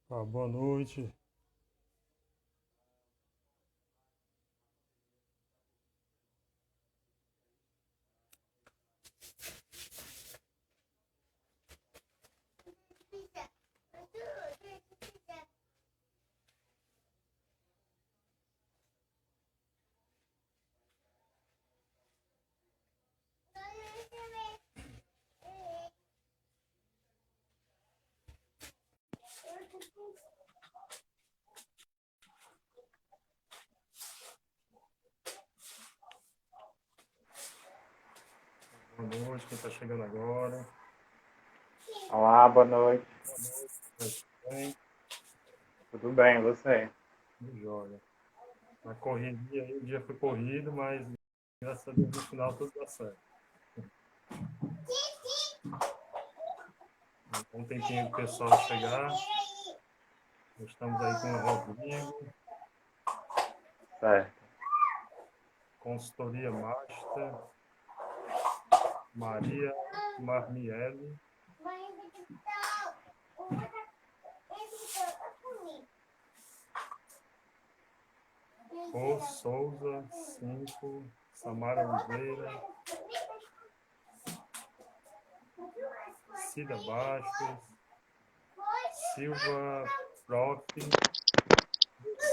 Boa noite. Boa noite, quem está chegando agora. Olá, boa noite. Boa noite, tudo bem? Tudo bem, e você? Tudo jóia. Na correria aí, o dia foi corrido, mas graças a Deus no final tudo dá certo. Então, um tempinho para o pessoal chegar. Estamos aí com o Rodrigo, Certo. consultoria Master, Maria Marmiele, O Souza, 5, Samara Oliveira, Cida Bastos, Silva Prof,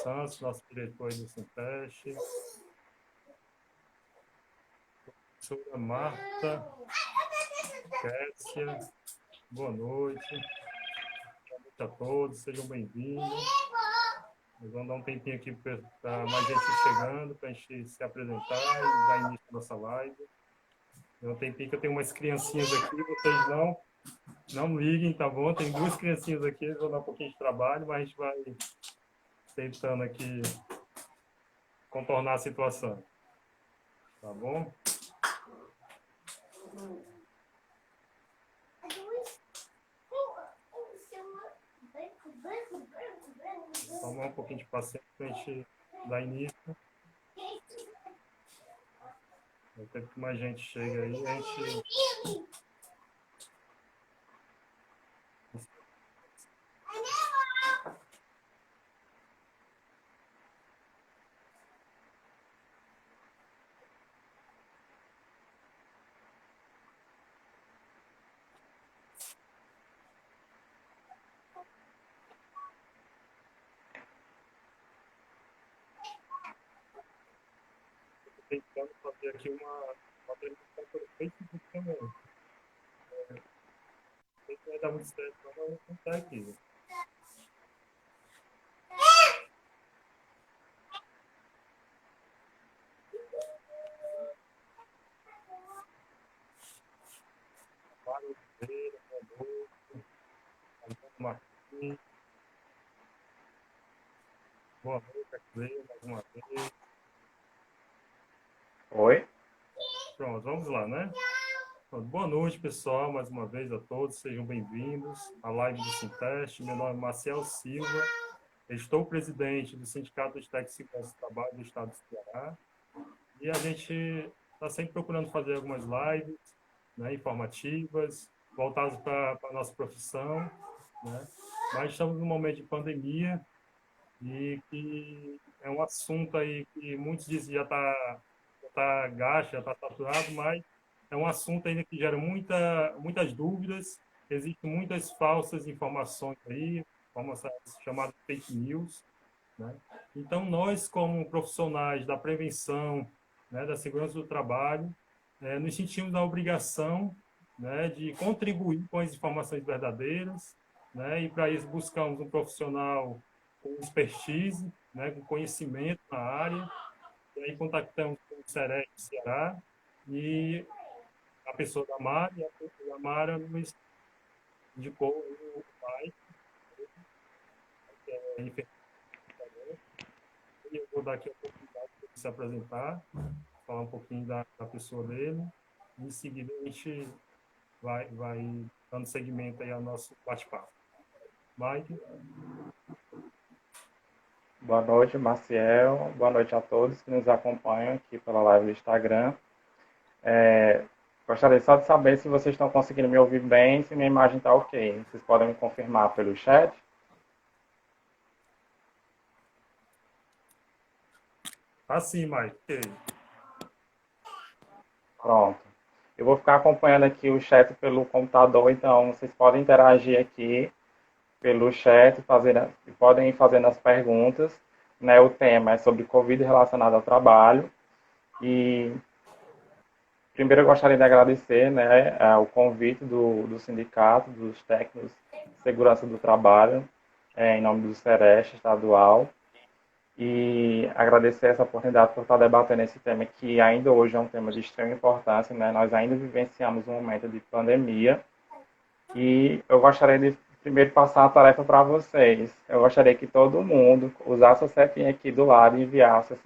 Santos, nosso diretor aí do Sinteste, professora Marta, Kécia, boa noite. Boa noite a todos, sejam bem-vindos. Nós vamos dar um tempinho aqui para mais gente chegando, para a gente se apresentar e dar início à nossa live. Dá um tempinho que eu tenho umas criancinhas aqui, vocês não liguem, tá bom? Tem duas criancinhas aqui, eles vão dar um pouquinho de trabalho, mas a gente vai tentando aqui contornar a situação, tá bom? Tomar um pouquinho de paciência para a gente dar início. No tempo que mais gente chega aí, a gente tentando fazer aqui uma transmissão pelo Facebook também. Não sei se vai dar muito certo, mas vamos tentar aqui. Mário Oliveira, boa noite. Antônio Martins, boa noite, Cleia, mais uma vez. Oi? Pronto, vamos lá, né? Pronto, boa noite, pessoal, mais uma vez a todos, sejam bem-vindos à live do Sinteste. Meu nome é Marcel Silva, estou presidente do Sindicato dos Técnicos de Segurança do Trabalho do Estado do Ceará. E a gente está sempre procurando fazer algumas lives, né, informativas, voltadas para a nossa profissão, né? Mas estamos num momento de pandemia e que é um assunto aí que muitos dizem já tá gasto, já está saturado, mas é um assunto ainda que gera muitas dúvidas, existem muitas falsas informações aí, como essa chamada fake news, né? Então, nós, como profissionais da prevenção, né, da segurança do trabalho, nos sentimos na obrigação, né, de contribuir com as informações verdadeiras, né, e para isso buscamos um profissional com expertise, né, com conhecimento na área, e aí contactamos com o SEREC Ceará e a pessoa da Mara, e a pessoa da Mara nos indicou o pai, que é enfermeiro. Eu vou dar aqui a oportunidade para ele se apresentar, falar um pouquinho da pessoa dele. Em seguida, a gente vai dando seguimento aí ao nosso bate-papo. Mike? Boa noite, Maciel. Boa noite a todos que nos acompanham aqui pela live do Instagram. Gostaria só de saber se vocês estão conseguindo me ouvir bem, se minha imagem está ok. Vocês podem me confirmar pelo chat? Assim, Mike. Ok. Pronto. Eu vou ficar acompanhando aqui o chat pelo computador, então vocês podem interagir aqui pelo chat, podem ir fazendo as perguntas. Né? O tema é sobre Covid relacionado ao trabalho. E primeiro eu gostaria de agradecer, né, o convite do sindicato, dos técnicos de segurança do trabalho, em nome do SEREST estadual, e agradecer essa oportunidade por estar debatendo esse tema que ainda hoje é um tema de extrema importância, né? Nós ainda vivenciamos um momento de pandemia e eu gostaria de primeiro passar a tarefa para vocês. Eu gostaria que todo mundo usasse a setinha aqui do lado e enviasse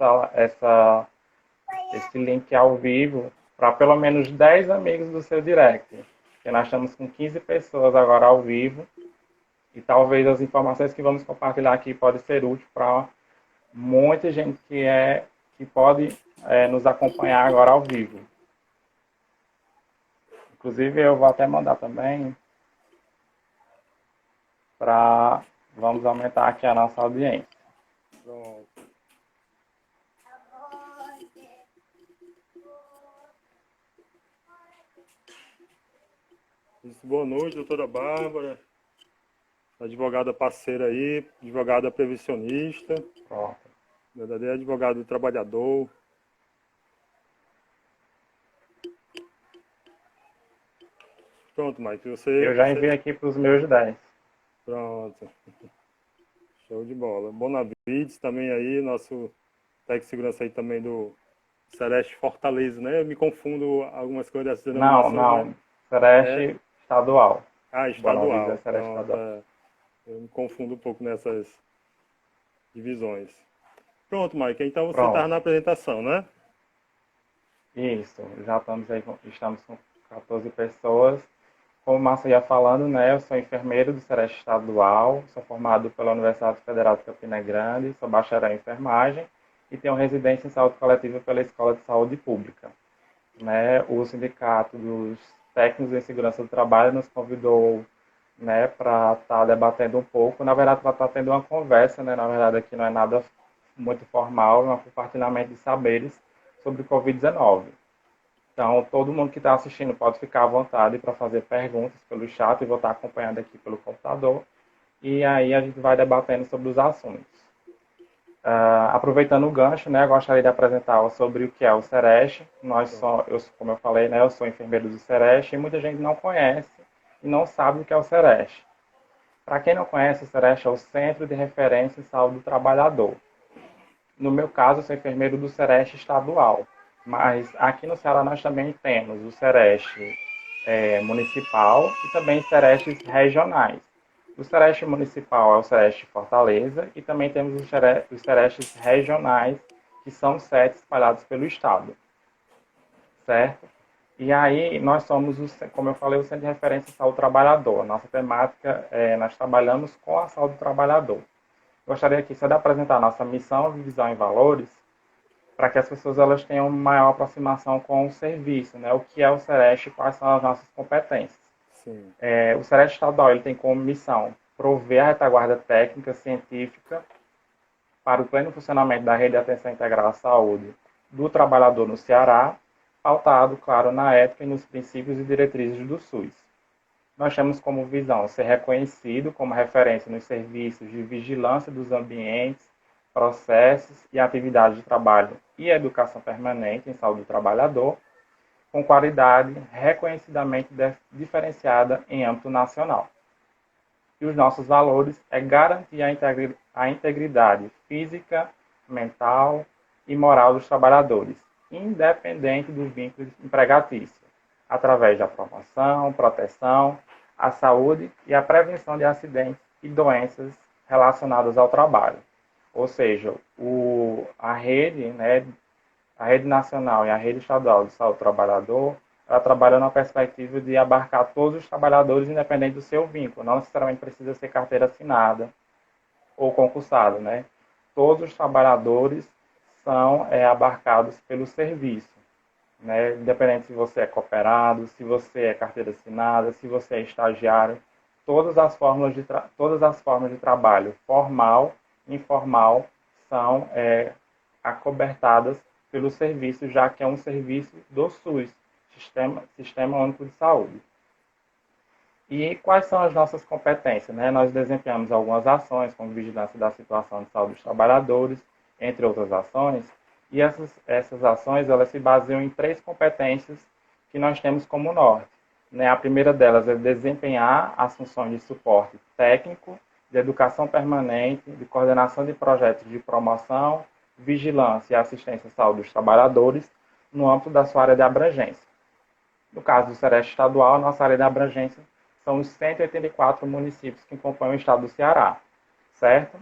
esse link ao vivo para pelo menos 10 amigos do seu direct. Porque nós estamos com 15 pessoas agora ao vivo e talvez as informações que vamos compartilhar aqui podem ser úteis para muita gente que pode nos acompanhar agora ao vivo. Inclusive eu vou até mandar também para vamos aumentar aqui a nossa audiência. Pronto. Boa noite, doutora Bárbara, advogada parceira aí, advogada previsionista, Pronto. verdadeiro advogado do trabalhador. Pronto, Mike, Eu já enviei aqui para os meus 10. Pronto. Show de bola. Bonavides também aí, nosso técnico de segurança aí também do Celeste Fortaleza, né? Eu me confundo algumas coisas dessas denominações, né? Celeste estadual. Estadual. É Celeste Pronto, estadual. eu me confundo um pouco nessas divisões. Pronto, Mike, então você Pronto. estava na apresentação, né? Isso, já estamos com 14 pessoas. Como o Márcio ia falando, né, eu sou enfermeiro do Celeste Estadual, sou formado pela Universidade Federal de Campina Grande, sou bacharel em enfermagem e tenho residência em saúde coletiva pela Escola de Saúde Pública. Né, o Sindicato dos Técnicos em Segurança do Trabalho nos convidou, né, para estar debatendo um pouco, na verdade para estar tendo uma conversa, né, na verdade aqui não é nada muito formal, é um compartilhamento de saberes sobre o Covid-19. Então, todo mundo que está assistindo pode ficar à vontade para fazer perguntas pelo chat e vou estar acompanhando aqui pelo computador. E aí a gente vai debatendo sobre os assuntos. Aproveitando o gancho, né, eu gostaria de apresentar sobre o que é o SEREST. Como eu falei, né, eu sou enfermeiro do SEREST e muita gente não conhece e não sabe o que é o SEREST. Para quem não conhece, o SEREST é o Centro de Referência em Saúde do Trabalhador. No meu caso, eu sou enfermeiro do SEREST estadual. Mas aqui no Ceará nós também temos o SEREST municipal e também SERESTs regionais. O SEREST municipal é o SEREST Fortaleza e também temos os SERESTs regionais, que são 7 espalhados pelo estado. Certo? E aí nós somos, como eu falei, o Centro de Referência em Saúde do Trabalhador. A nossa temática nós trabalhamos com a saúde do trabalhador. Gostaria aqui só de apresentar a nossa missão, visão e valores, para que as pessoas elas tenham maior aproximação com o serviço, né? O que é o SEREST e quais são as nossas competências. Sim. O SEREST estadual ele tem como missão prover a retaguarda técnica científica para o pleno funcionamento da rede de atenção integral à saúde do trabalhador no Ceará, pautado, claro, na ética e nos princípios e diretrizes do SUS. Nós temos como visão ser reconhecido como referência nos serviços de vigilância dos ambientes, processos e atividades de trabalho e educação permanente em saúde do trabalhador, com qualidade reconhecidamente diferenciada em âmbito nacional. E os nossos valores é garantir a integridade física, mental e moral dos trabalhadores, independente dos vínculos empregatícios, através da promoção, proteção, a saúde e a prevenção de acidentes e doenças relacionadas ao trabalho. Ou seja, a rede, né, a rede nacional e a rede estadual de saúde do trabalhador, ela trabalha na perspectiva de abarcar todos os trabalhadores, independente do seu vínculo. Não necessariamente precisa ser carteira assinada ou concursado, né? Todos os trabalhadores são abarcados pelo serviço, né? Independente se você é cooperado, se você é carteira assinada, se você é estagiário, todas as formas de trabalho, formal, informal, são acobertadas pelo serviço, já que é um serviço do SUS, Sistema Único de Saúde. E quais são as nossas competências? Né? Nós desempenhamos algumas ações, como vigilância da situação de saúde dos trabalhadores, entre outras ações, e essas ações elas se baseiam em 3 competências que nós temos como norte. Né? A primeira delas é desempenhar as funções de suporte técnico, de educação permanente, de coordenação de projetos de promoção, vigilância e assistência à saúde dos trabalhadores, no âmbito da sua área de abrangência. No caso do Sereste Estadual, nossa área de abrangência são os 184 municípios que compõem o estado do Ceará, certo?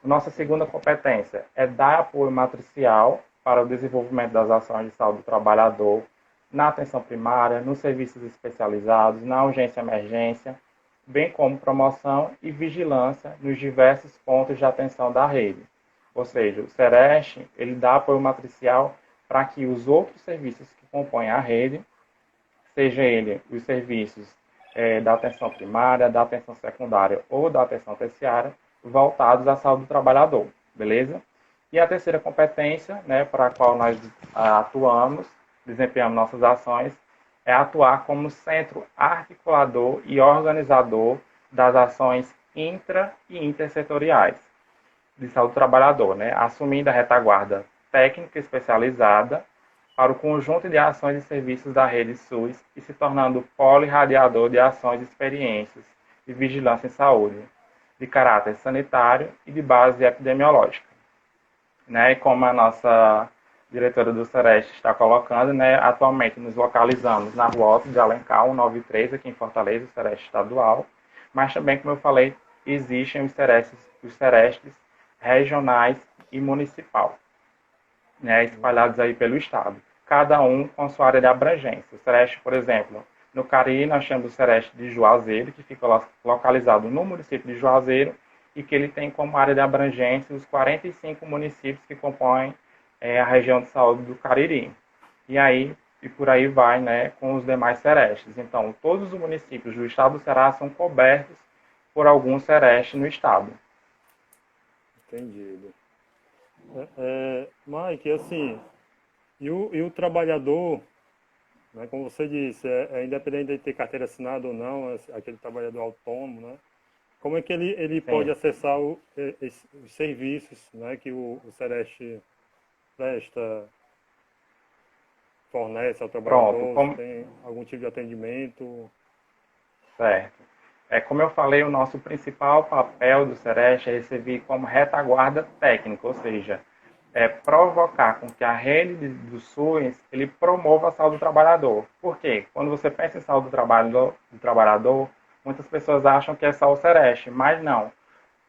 Nossa segunda competência é dar apoio matricial para o desenvolvimento das ações de saúde do trabalhador na atenção primária, nos serviços especializados, na urgência e emergência, bem como promoção e vigilância nos diversos pontos de atenção da rede. Ou seja, o Sereste ele dá apoio matricial para que os outros serviços que compõem a rede, seja ele os serviços da atenção primária, da atenção secundária ou da atenção terciária, voltados à saúde do trabalhador, beleza? E a terceira competência, né, para a qual nós atuamos, desempenhamos nossas ações, é atuar como centro articulador e organizador das ações intra- e intersetoriais de saúde do trabalhador, né, assumindo a retaguarda técnica especializada para o conjunto de ações e serviços da rede SUS e se tornando polo-irradiador de ações e experiências de vigilância em saúde, de caráter sanitário e de base epidemiológica. Né? E como a nossa diretora do Sereste está colocando, né, atualmente nos localizamos na Rua Otto de Alencar, 193, aqui em Fortaleza, o Sereste Estadual, mas também, como eu falei, existem os Serestes regionais e municipal, né, espalhados aí pelo estado, cada um com sua área de abrangência. O Sereste, por exemplo, no Cariri nós temos o Sereste de Juazeiro, que fica localizado no município de Juazeiro, e que ele tem como área de abrangência os 45 municípios que compõem a região de saúde do Cariri. E aí, e por aí vai, né, com os demais Serestes. Então, todos os municípios do estado do Ceará são cobertos por algum Sereste no estado. Entendido. Mike, assim, e o trabalhador, né, como você disse, independente de ter carteira assinada ou não, aquele trabalhador autônomo, né? Como é que ele pode Sim. acessar os serviços, né, que o Sereste presta, fornece ao Pronto, trabalhador? Se como, tem algum tipo de atendimento? certo. Como eu falei, o nosso principal papel do Sereste é servir como retaguarda técnica, ou seja, provocar com que a rede do SUS ele promova a saúde do trabalhador. Por quê? Quando você pensa em saúde do trabalhador, muitas pessoas acham que é só o Sereste, mas não.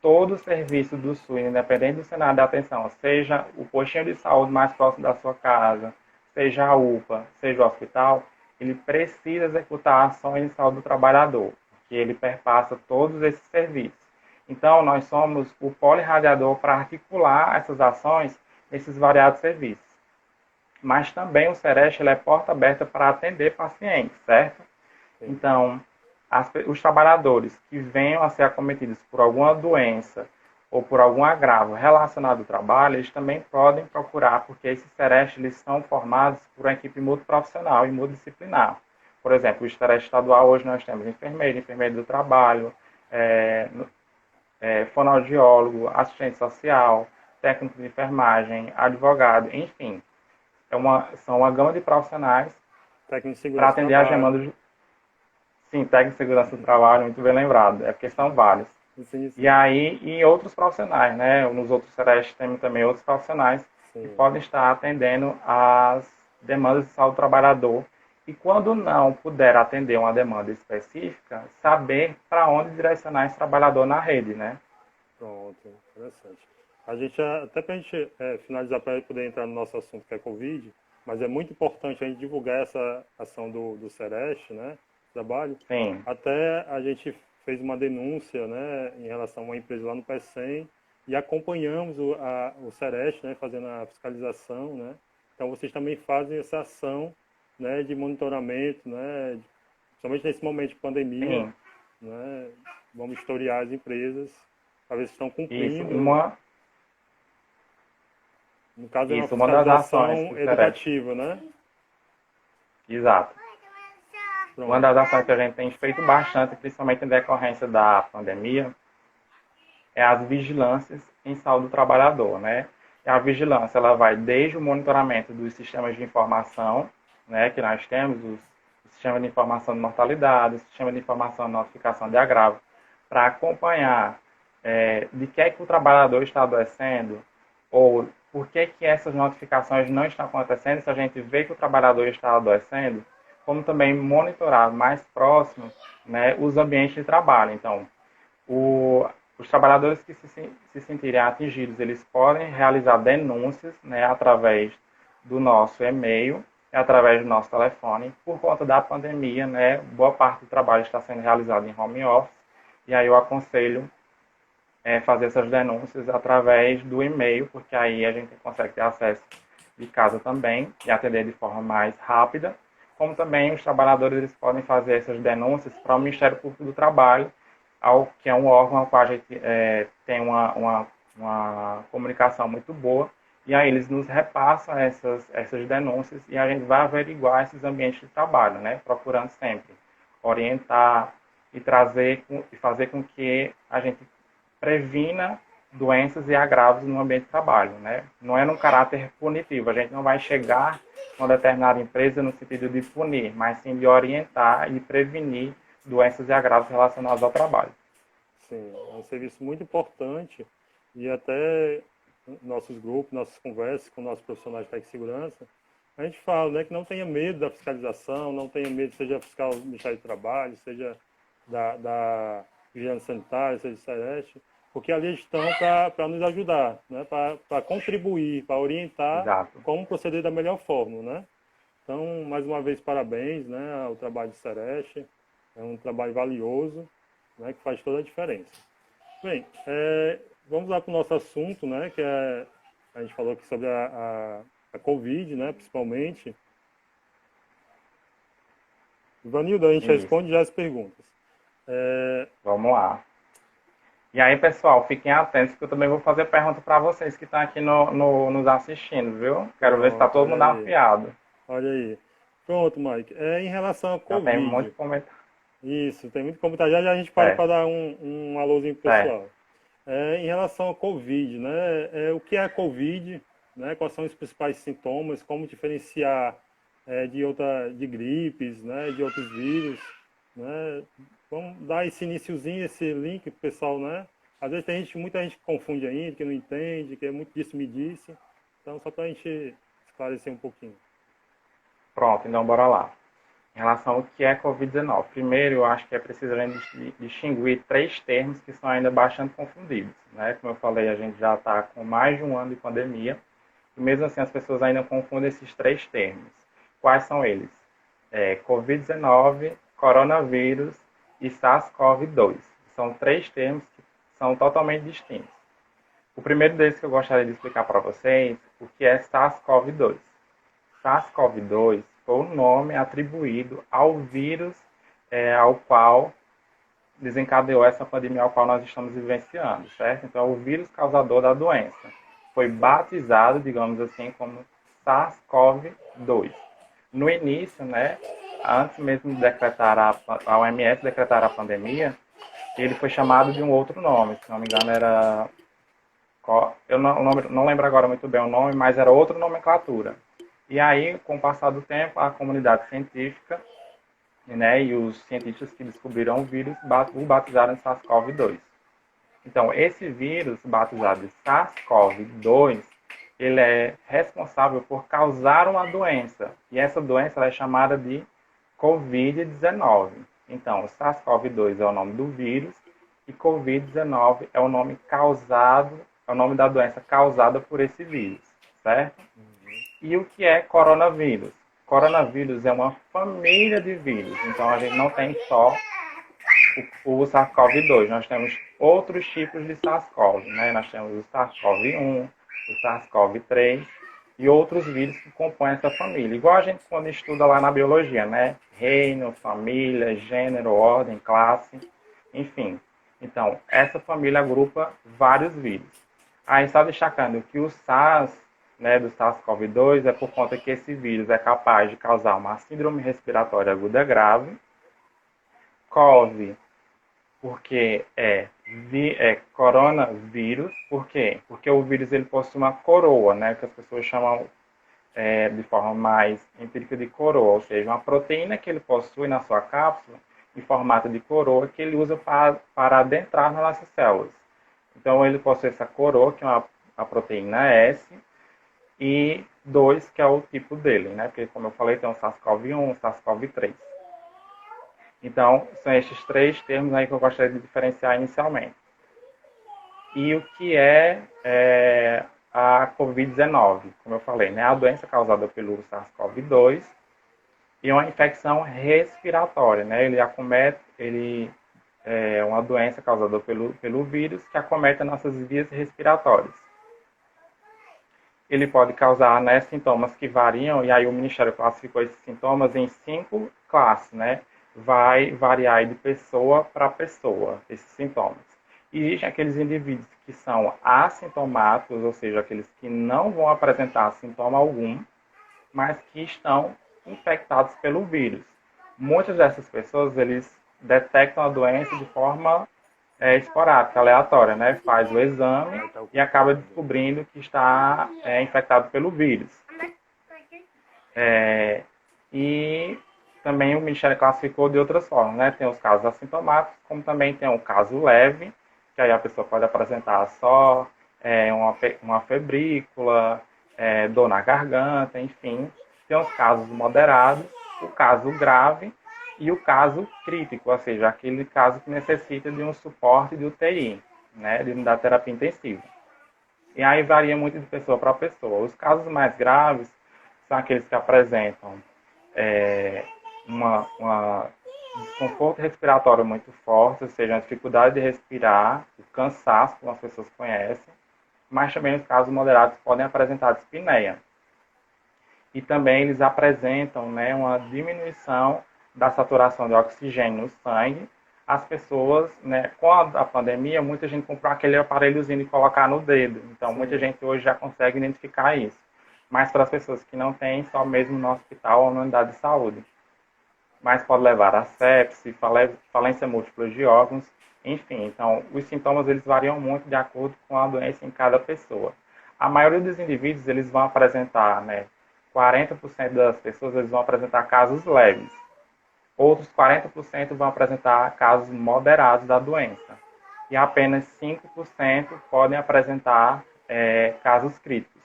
Todo o serviço do SUS, independente do cenário de atenção, seja o postinho de saúde mais próximo da sua casa, seja a UPA, seja o hospital, ele precisa executar ações de saúde do trabalhador, que ele perpassa todos esses serviços. Então, nós somos o polirradiador para articular essas ações nesses variados serviços. Mas também o Sereste é porta aberta para atender pacientes, certo? Sim. Então, os trabalhadores que venham a ser acometidos por alguma doença ou por algum agravo relacionado ao trabalho, eles também podem procurar, porque esses Serestes eles são formados por uma equipe multiprofissional e multidisciplinar. Por exemplo, o Sereste estadual, hoje nós temos enfermeiro do trabalho, fonoaudiólogo, assistente social, técnico de enfermagem, advogado, enfim. São uma gama de profissionais Técnico de para segurança do atender as trabalho. demandas. Sim, técnico de segurança do trabalho, muito bem lembrado, porque são vários. Sim. E aí, e outros profissionais, né? Nos outros Serestes temos também outros profissionais que Sim. podem estar atendendo às demandas de saúde do trabalhador. E quando não puder atender uma demanda específica, saber para onde direcionar esse trabalhador na rede, né? Pronto, interessante. A gente, até para a gente finalizar, para poder entrar no nosso assunto que é Covid, mas é muito importante a gente divulgar essa ação do Sereste, né, trabalho. Sim. Até a gente fez uma denúncia, né, em relação a uma empresa lá no PECEM e acompanhamos o Sereste, né, fazendo a fiscalização, né. Então vocês também fazem essa ação, né, de monitoramento, né, principalmente nesse momento de pandemia, Sim. né, vamos historiar as empresas para ver se estão Isso. cumprindo. No caso, é uma Isso, uma das ações fiscalização que o SERESP... educativa, né? Exato. Uma Pronto. das ações que a gente tem feito bastante, principalmente em decorrência da pandemia, é as vigilâncias em saúde do trabalhador, né? E a vigilância, ela vai desde o monitoramento dos sistemas de informação, né, que nós temos, o sistema de informação de mortalidade, o sistema de informação de notificação de agravo, para acompanhar de que é que o trabalhador está adoecendo, ou por que que essas notificações não estão acontecendo, se a gente vê que o trabalhador está adoecendo, como também monitorar mais próximo, né, os ambientes de trabalho. Então, os trabalhadores que se sentirem atingidos, eles podem realizar denúncias, né, através do nosso e-mail e através do nosso telefone. Por conta da pandemia, né, boa parte do trabalho está sendo realizado em home office, e aí eu aconselho fazer essas denúncias através do e-mail, porque aí a gente consegue ter acesso de casa também e atender de forma mais rápida, como também os trabalhadores eles podem fazer essas denúncias para o Ministério Público do Trabalho, que é um órgão ao qual a gente tem uma comunicação muito boa, e aí eles nos repassam essas denúncias e a gente vai averiguar esses ambientes de trabalho, né? Procurando sempre orientar e fazer com que a gente previna doenças e agravos no ambiente de trabalho, né? Não é num caráter punitivo, a gente não vai chegar a uma determinada empresa no sentido de punir, mas sim de orientar e prevenir doenças e agravos relacionados ao trabalho. Sim, é um serviço muito importante e até nossos grupos, nossas conversas com nossos profissionais de segurança, a gente fala, né, que não tenha medo da fiscalização, não tenha medo, seja fiscal do Ministério do Trabalho, seja da Vigilância Sanitária, seja do SERESP, porque ali eles estão para nos ajudar, né, para contribuir, para orientar Exato. como proceder da melhor forma, né? Então, mais uma vez, parabéns, né, ao trabalho do SERESP, é um trabalho valioso, né, que faz toda a diferença. Bem, vamos lá para o nosso assunto, né, que a gente falou aqui sobre a Covid, né, principalmente. Ivanildo, a gente Isso. responde já as perguntas. Vamos lá. E aí, pessoal, fiquem atentos que eu também vou fazer pergunta para vocês que estão aqui nos assistindo, viu? Quero ver se está todo mundo afiado. Olha aí. Pronto, Mike. Em relação à Já tem muito Covid. comentário. Isso, tem muito comentário. Já a gente para dar um alôzinho pro pessoal. Em relação ao Covid, né? O que é a Covid? Né? Quais são os principais sintomas? Como diferenciar de gripes, né? De outros vírus? Né? Vamos dar esse iniciozinho, esse link pro pessoal, né? Às vezes muita gente que confunde ainda, que não entende, que é muito disso me disse. Então, só para a gente esclarecer um pouquinho. Pronto, então bora lá. Em relação ao que é Covid-19. Primeiro, eu acho que é preciso a gente distinguir 3 termos que são ainda bastante confundidos, né? Como eu falei, a gente já está com mais de um ano de pandemia, e mesmo assim as pessoas ainda confundem esses 3 termos. Quais são eles? Covid-19, coronavírus e SARS-CoV-2. São 3 termos que são totalmente distintos. O primeiro deles que eu gostaria de explicar para vocês, o que é SARS-CoV-2. SARS-CoV-2 foi o nome atribuído ao vírus ao qual desencadeou essa pandemia ao qual nós estamos vivenciando, certo? Então, é o vírus causador da doença. Foi batizado, digamos assim, como SARS-CoV-2. No início, né, antes mesmo de decretar a OMS decretar a pandemia, ele foi chamado de um outro nome, se não me engano era... Eu não lembro agora muito bem o nome, mas era outra nomenclatura. E aí, com o passar do tempo, a comunidade científica, né, e os cientistas que descobriram o vírus o batizaram de SARS-CoV-2. Então, esse vírus, batizado de SARS-CoV-2, ele é responsável por causar uma doença. E essa doença é chamada de Covid-19. Então, SARS-CoV-2 é o nome do vírus e Covid-19 é o nome da doença causada por esse vírus, certo? E o que é coronavírus? Coronavírus é uma família de vírus. Então, a gente não tem só o SARS-CoV-2. Nós temos outros tipos de SARS-CoV, né? Nós temos o SARS-CoV-1, o SARS-CoV-3 e outros vírus que compõem essa família. Igual a gente quando estuda lá na biologia, né? Reino, família, gênero, ordem, classe, enfim. Então, essa família agrupa vários vírus. Aí, só destacando que o SARS né, do SARS-CoV-2 é por conta que esse vírus é capaz de causar uma síndrome respiratória aguda grave, CoV, porque é coronavírus, por quê? Porque o vírus ele possui uma coroa, né, que as pessoas chamam de forma mais empírica de coroa, ou seja, uma proteína que ele possui na sua cápsula em formato de coroa que ele usa para adentrar nas nossas células. Então ele possui essa coroa, que é a proteína S, e 2, que é o tipo dele, né? Porque, como eu falei, tem o SARS-CoV-1, o SARS-CoV-3. Então, são estes três termos aí que eu gostaria de diferenciar inicialmente. E o que é a COVID-19? Como eu falei, né? A doença causada pelo SARS-CoV-2 e uma infecção respiratória, né? Ele é uma doença causada pelo vírus que acomete as nossas vias respiratórias. Ele pode causar, né, sintomas que variam, e aí o Ministério classificou esses sintomas em 5 classes, né? Vai variar de pessoa para pessoa, esses sintomas. Existem aqueles indivíduos que são assintomáticos, ou seja, aqueles que não vão apresentar sintoma algum, mas que estão infectados pelo vírus. Muitas dessas pessoas, eles detectam a doença de forma esporádica, aleatória, né? Faz o exame e acaba descobrindo que está infectado pelo vírus. E também o Ministério classificou de outras formas, né? Tem os casos assintomáticos, como também tem o caso leve, que aí a pessoa pode apresentar só uma febrícula, dor na garganta, enfim. Tem os casos moderados, o caso grave e o caso crítico, ou seja, aquele caso que necessita de um suporte de UTI, né, de unidade de terapia intensiva. E aí varia muito de pessoa para pessoa. Os casos mais graves são aqueles que apresentam uma desconforto respiratório muito forte, ou seja, a dificuldade de respirar, o cansaço, como as pessoas conhecem, mas também os casos moderados podem apresentar dispneia. E também eles apresentam, né, uma diminuição da saturação de oxigênio no sangue. As pessoas, né, com a pandemia, muita gente comprou aquele aparelhozinho de colocar no dedo. Então, muita gente hoje já consegue identificar isso. Mas para as pessoas que não têm, só mesmo no hospital ou na unidade de saúde. Mas pode levar a sepse, falência múltipla de órgãos, enfim. Então, os sintomas eles variam muito de acordo com a doença em cada pessoa. A maioria dos indivíduos eles vão apresentar, né, 40% das pessoas eles vão apresentar casos leves. Outros 40% vão apresentar casos moderados da doença. E apenas 5% podem apresentar casos críticos.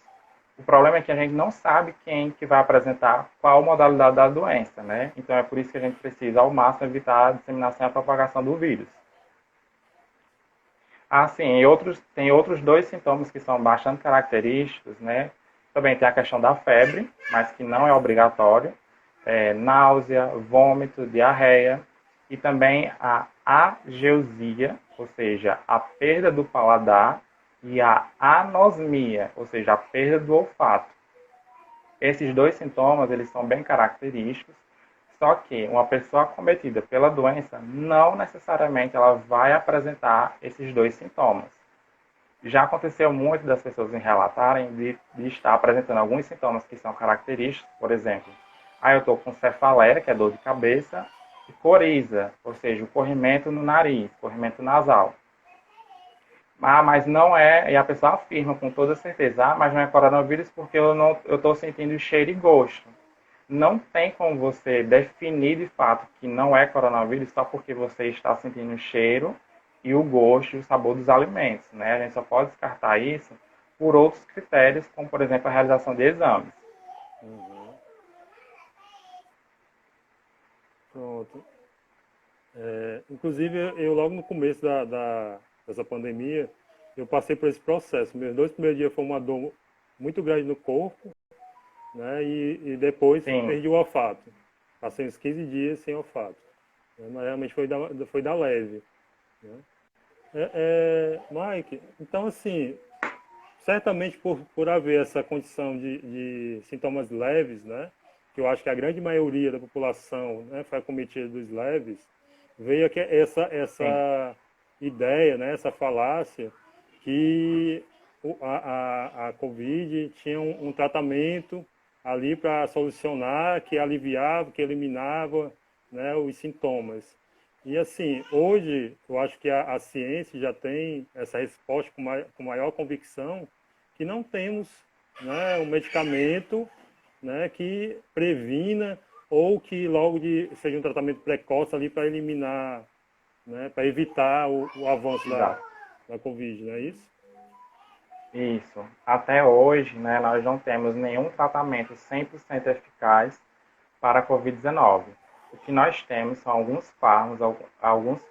O problema é que a gente não sabe quem que vai apresentar qual modalidade da doença, né? Então é por isso que a gente precisa, ao máximo, evitar a disseminação e a propagação do vírus. Assim, tem outros 2 sintomas que são bastante característicos, né? Também tem a questão da febre, mas que não é obrigatório. Náusea, vômito, diarreia. E também a ageusia, ou seja, a perda do paladar, e a anosmia, ou seja, a perda do olfato. Esses 2 sintomas, eles são bem característicos, só que uma pessoa acometida pela doença, não necessariamente ela vai apresentar esses 2 sintomas. Já aconteceu muito das pessoas em relatarem de estar apresentando alguns sintomas que são característicos, por exemplo, eu estou com cefaleia, que é dor de cabeça, e coriza, ou seja, o corrimento no nariz, corrimento nasal. Mas não é, e a pessoa afirma com toda certeza, mas não é coronavírus porque eu estou sentindo cheiro e gosto. Não tem como você definir de fato que não é coronavírus só porque você está sentindo o cheiro e o gosto e o sabor dos alimentos, né? A gente só pode descartar isso por outros critérios, como por exemplo a realização de exames. Uhum. Pronto. Inclusive, eu logo no começo dessa pandemia, eu passei por esse processo. Meus 2 primeiros dias foi uma dor muito grande no corpo, né? E depois Sim. perdi o olfato. Passei uns 15 dias sem olfato. Mas realmente foi da leve. Né? Mike, então assim, certamente por haver essa condição de sintomas leves, né? Que eu acho que a grande maioria da população, né, foi acometida dos leves, veio aqui essa ideia, né, essa falácia, que a Covid tinha um tratamento ali para solucionar, que aliviava, que eliminava, né, os sintomas. E assim, hoje eu acho que a ciência já tem essa resposta com maior convicção que não temos, né, um medicamento, né, que previna ou que logo seja um tratamento precoce ali para eliminar, né, para evitar o avanço Exato. da Covid, não é isso? Isso. Até hoje, né, nós não temos nenhum tratamento 100% eficaz para a Covid-19. O que nós temos são alguns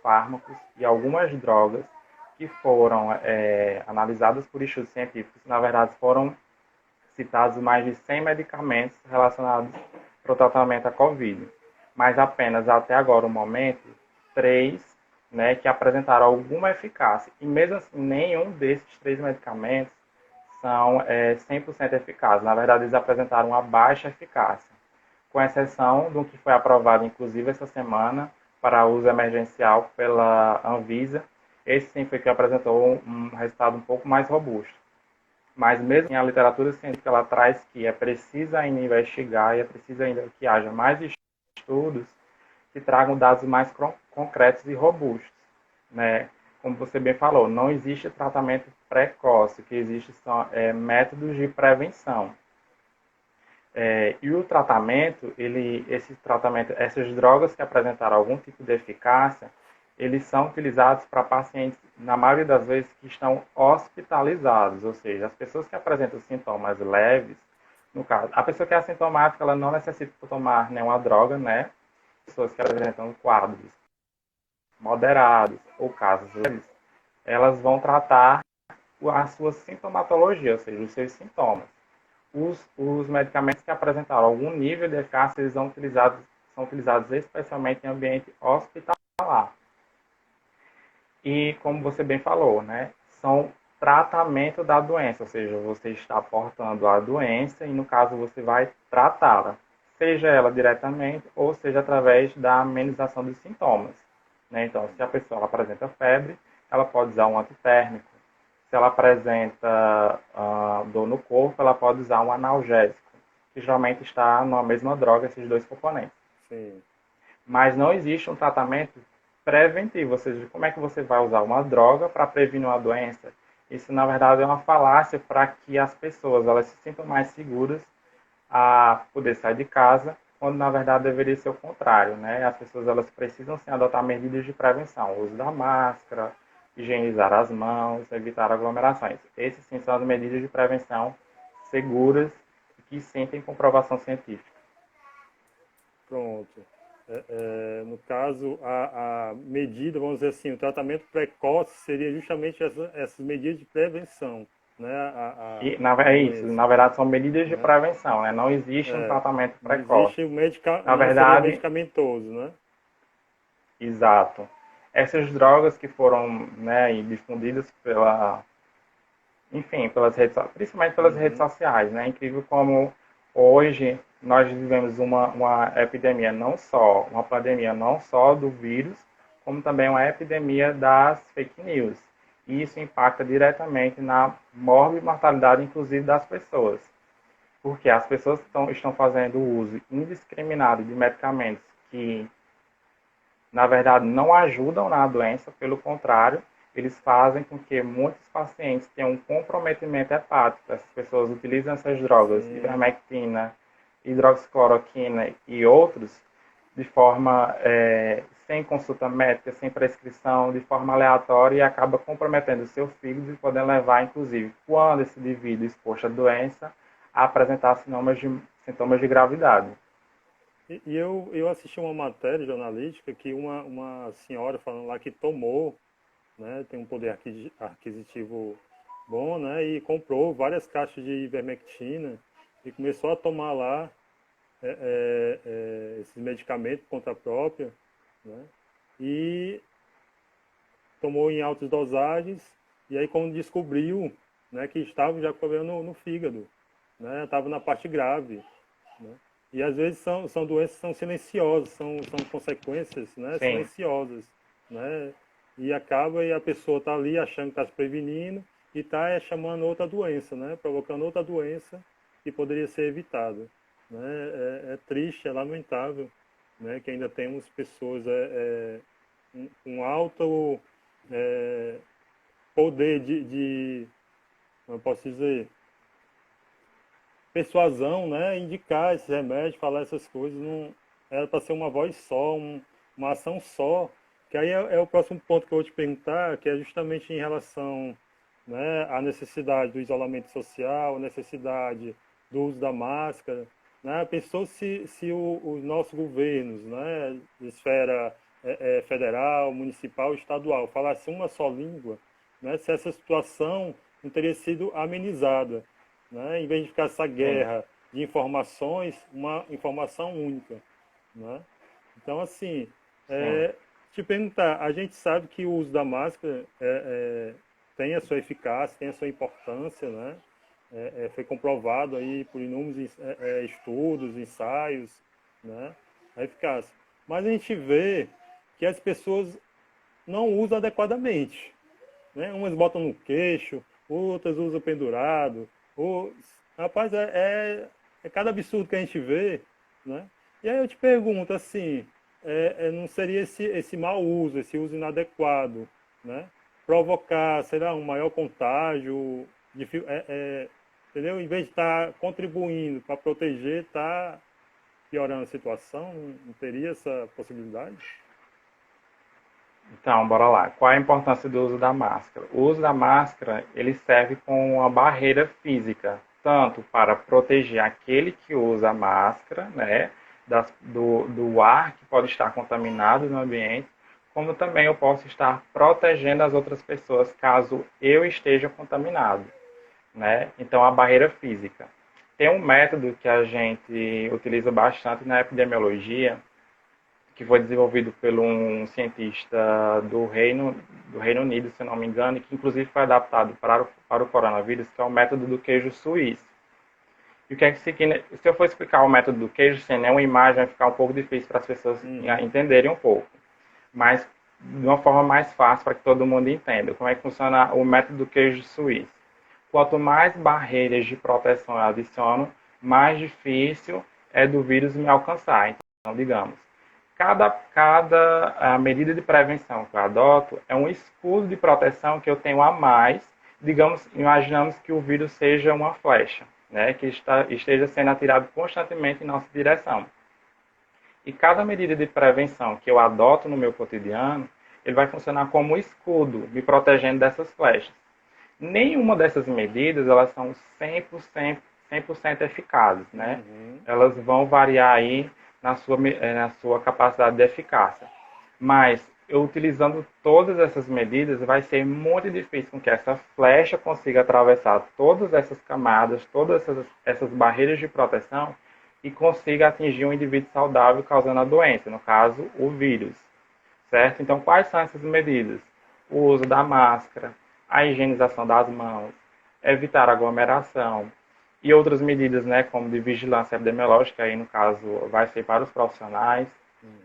fármacos e algumas drogas que foram analisadas por estudos científicos. Na verdade, foram citados mais de 100 medicamentos relacionados para o tratamento da Covid. Mas apenas até agora, o momento, 3, né, que apresentaram alguma eficácia. E mesmo assim, nenhum desses 3 medicamentos são 100% eficazes. Na verdade, eles apresentaram uma baixa eficácia, com exceção do que foi aprovado, inclusive, essa semana, para uso emergencial pela Anvisa. Esse sim foi que apresentou um resultado um pouco mais robusto. Mas mesmo assim, a literatura científica ela traz que é preciso ainda investigar e é preciso ainda que haja mais estudos que tragam dados mais concretos e robustos, né? Como você bem falou, não existe tratamento precoce, o que existe são métodos de prevenção. E o tratamento, essas drogas que apresentaram algum tipo de eficácia, eles são utilizados para pacientes, na maioria das vezes, que estão hospitalizados, ou seja, as pessoas que apresentam sintomas leves, no caso, a pessoa que é assintomática, ela não necessita tomar nenhuma droga, né? Pessoas que apresentam quadros moderados ou casos leves, elas vão tratar a sua sintomatologia, ou seja, os seus sintomas. Os medicamentos que apresentaram algum nível de eficácia, eles são utilizados especialmente em ambiente hospitalar. E, como você bem falou, né, são tratamento da doença, ou seja, você está portando a doença e, no caso, você vai tratá-la, seja ela diretamente ou seja através da amenização dos sintomas. Né? Então, se a pessoa ela apresenta febre, ela pode usar um antitérmico. Se ela apresenta dor no corpo, ela pode usar um analgésico, que geralmente está na mesma droga, esses dois componentes. Sim. Mas não existe um tratamento preventivo, ou seja, como é que você vai usar uma droga para prevenir uma doença? Isso, na verdade, é uma falácia para que as pessoas elas se sintam mais seguras a poder sair de casa, quando, na verdade, deveria ser o contrário, né? As pessoas elas precisam, sim, adotar medidas de prevenção, o uso da máscara, higienizar as mãos, evitar aglomerações. Essas, sim, são as medidas de prevenção seguras e que sim têm comprovação científica. Pronto. No caso, a medida, vamos dizer assim, o tratamento precoce seria justamente essas medidas de prevenção, né? É isso, na verdade são medidas de prevenção, né? Não existe um tratamento precoce. Não existe Na não seria verdade, medicamentoso, né? exato. Essas drogas que foram, né, difundidas enfim, principalmente pelas redes sociais, né? É incrível como hoje nós vivemos uma epidemia, uma pandemia não só do vírus, como também uma epidemia das fake news. E isso impacta diretamente na mortalidade, inclusive, das pessoas. Porque as pessoas que estão fazendo uso indiscriminado de medicamentos que, na verdade, não ajudam na doença, pelo contrário, eles fazem com que muitos pacientes tenham um comprometimento hepático. Essas pessoas utilizam essas drogas, ivermectina, hidroxicloroquina e outros, de forma sem consulta médica, sem prescrição, de forma aleatória e acaba comprometendo o seu fígado e podendo levar, inclusive, quando esse indivíduo exposto à doença, a apresentar sintomas de gravidade. E eu assisti uma matéria jornalística que uma senhora falando lá que tomou, né, tem um poder aquisitivo bom, né, e comprou várias caixas de ivermectina e começou a tomar lá esses medicamentos por conta própria, né, e tomou em altas dosagens e aí quando descobriu, né, que estava já com problema no fígado, né, estava na parte grave, né. E às vezes são doenças que são silenciosas, são consequências, né, silenciosas, né? E a pessoa está ali achando que está se prevenindo e está chamando outra doença, né? Provocando outra doença que poderia ser evitada. Né? É triste, é lamentável, né? Que ainda temos pessoas com alto poder como eu posso dizer, persuasão, né? Indicar esses remédios, falar essas coisas. Não, era para ser uma voz só, uma ação só. Que aí é o próximo ponto que eu vou te perguntar, que é justamente em relação, né, à necessidade do isolamento social, a necessidade do uso da máscara. Né? Pensou se os nossos governos, né, de esfera federal, municipal, estadual, falassem uma só língua, né, se essa situação não teria sido amenizada, né? Em vez de ficar essa Sim, guerra de informações, uma informação única, né? Então, assim, sim, te perguntar, a gente sabe que o uso da máscara tem a sua eficácia, tem a sua importância, né? Foi comprovado aí por inúmeros estudos, ensaios, né? A eficácia. Mas a gente vê que as pessoas não usam adequadamente, né? Umas botam no queixo, outras usam pendurado. Ou... Rapaz, é cada absurdo que a gente vê, né? E aí eu te pergunto, assim, não seria esse mau uso, esse uso inadequado, né? Provocar, sei lá, um maior contágio, entendeu? Em vez de estar contribuindo para proteger, está piorando a situação, não teria essa possibilidade? então, bora lá. Qual é a importância do uso da máscara? O uso da máscara, ele serve como uma barreira física, tanto para proteger aquele que usa a máscara, né, do ar que pode estar contaminado no ambiente, como também eu posso estar protegendo as outras pessoas caso eu esteja contaminado, né? Então, a barreira física. Tem um método que a gente utiliza bastante na epidemiologia, que foi desenvolvido por um cientista do Reino Unido, se não me engano, e que inclusive foi adaptado para o coronavírus, que é o método do queijo suíço. E o que é que se eu for explicar o método do queijo sem nenhuma imagem, vai ficar um pouco difícil para as pessoas Uhum. entenderem um pouco. Mas de uma forma mais fácil para que todo mundo entenda como é que funciona o método do queijo suíço. Quanto mais barreiras de proteção eu adiciono, mais difícil é do vírus me alcançar. Então, digamos, cada medida de prevenção que eu adoto é um escudo de proteção que eu tenho a mais. Digamos, imaginamos que o vírus seja uma flecha, né, que esteja sendo atirado constantemente em nossa direção. E cada medida de prevenção que eu adoto no meu cotidiano, ele vai funcionar como um escudo, me protegendo dessas flechas. Nenhuma dessas medidas elas são 100% eficazes, né? Uhum. Elas vão variar aí na sua capacidade de eficácia. Mas eu utilizando todas essas medidas, vai ser muito difícil com que essa flecha consiga atravessar todas essas camadas, todas essas barreiras de proteção e consiga atingir um indivíduo saudável causando a doença, no caso, o vírus, certo? Então, quais são essas medidas? O uso da máscara, a higienização das mãos, evitar aglomeração e outras medidas, né, como de vigilância epidemiológica, aí no caso vai ser para os profissionais,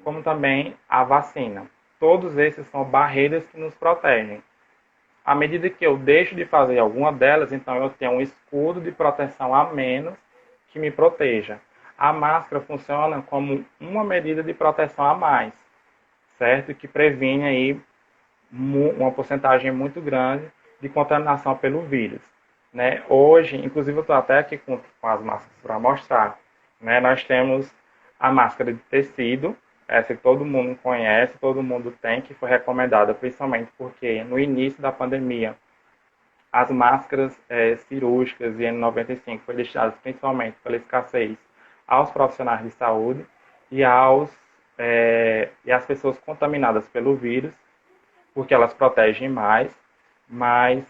como também a vacina. Todos esses são barreiras que nos protegem. À medida que eu deixo de fazer alguma delas, então eu tenho um escudo de proteção a menos que me proteja. A máscara funciona como uma medida de proteção a mais, certo? Que previne aí uma porcentagem muito grande de contaminação pelo vírus. Né? Hoje, inclusive eu estou até aqui com as máscaras para mostrar. Né? Nós temos a máscara de tecido, essa que todo mundo conhece, todo mundo tem, que foi recomendada principalmente porque no início da pandemia as máscaras cirúrgicas e N95 foi destinadas principalmente pela escassez aos profissionais de saúde e e às pessoas contaminadas pelo vírus, porque elas protegem mais, mas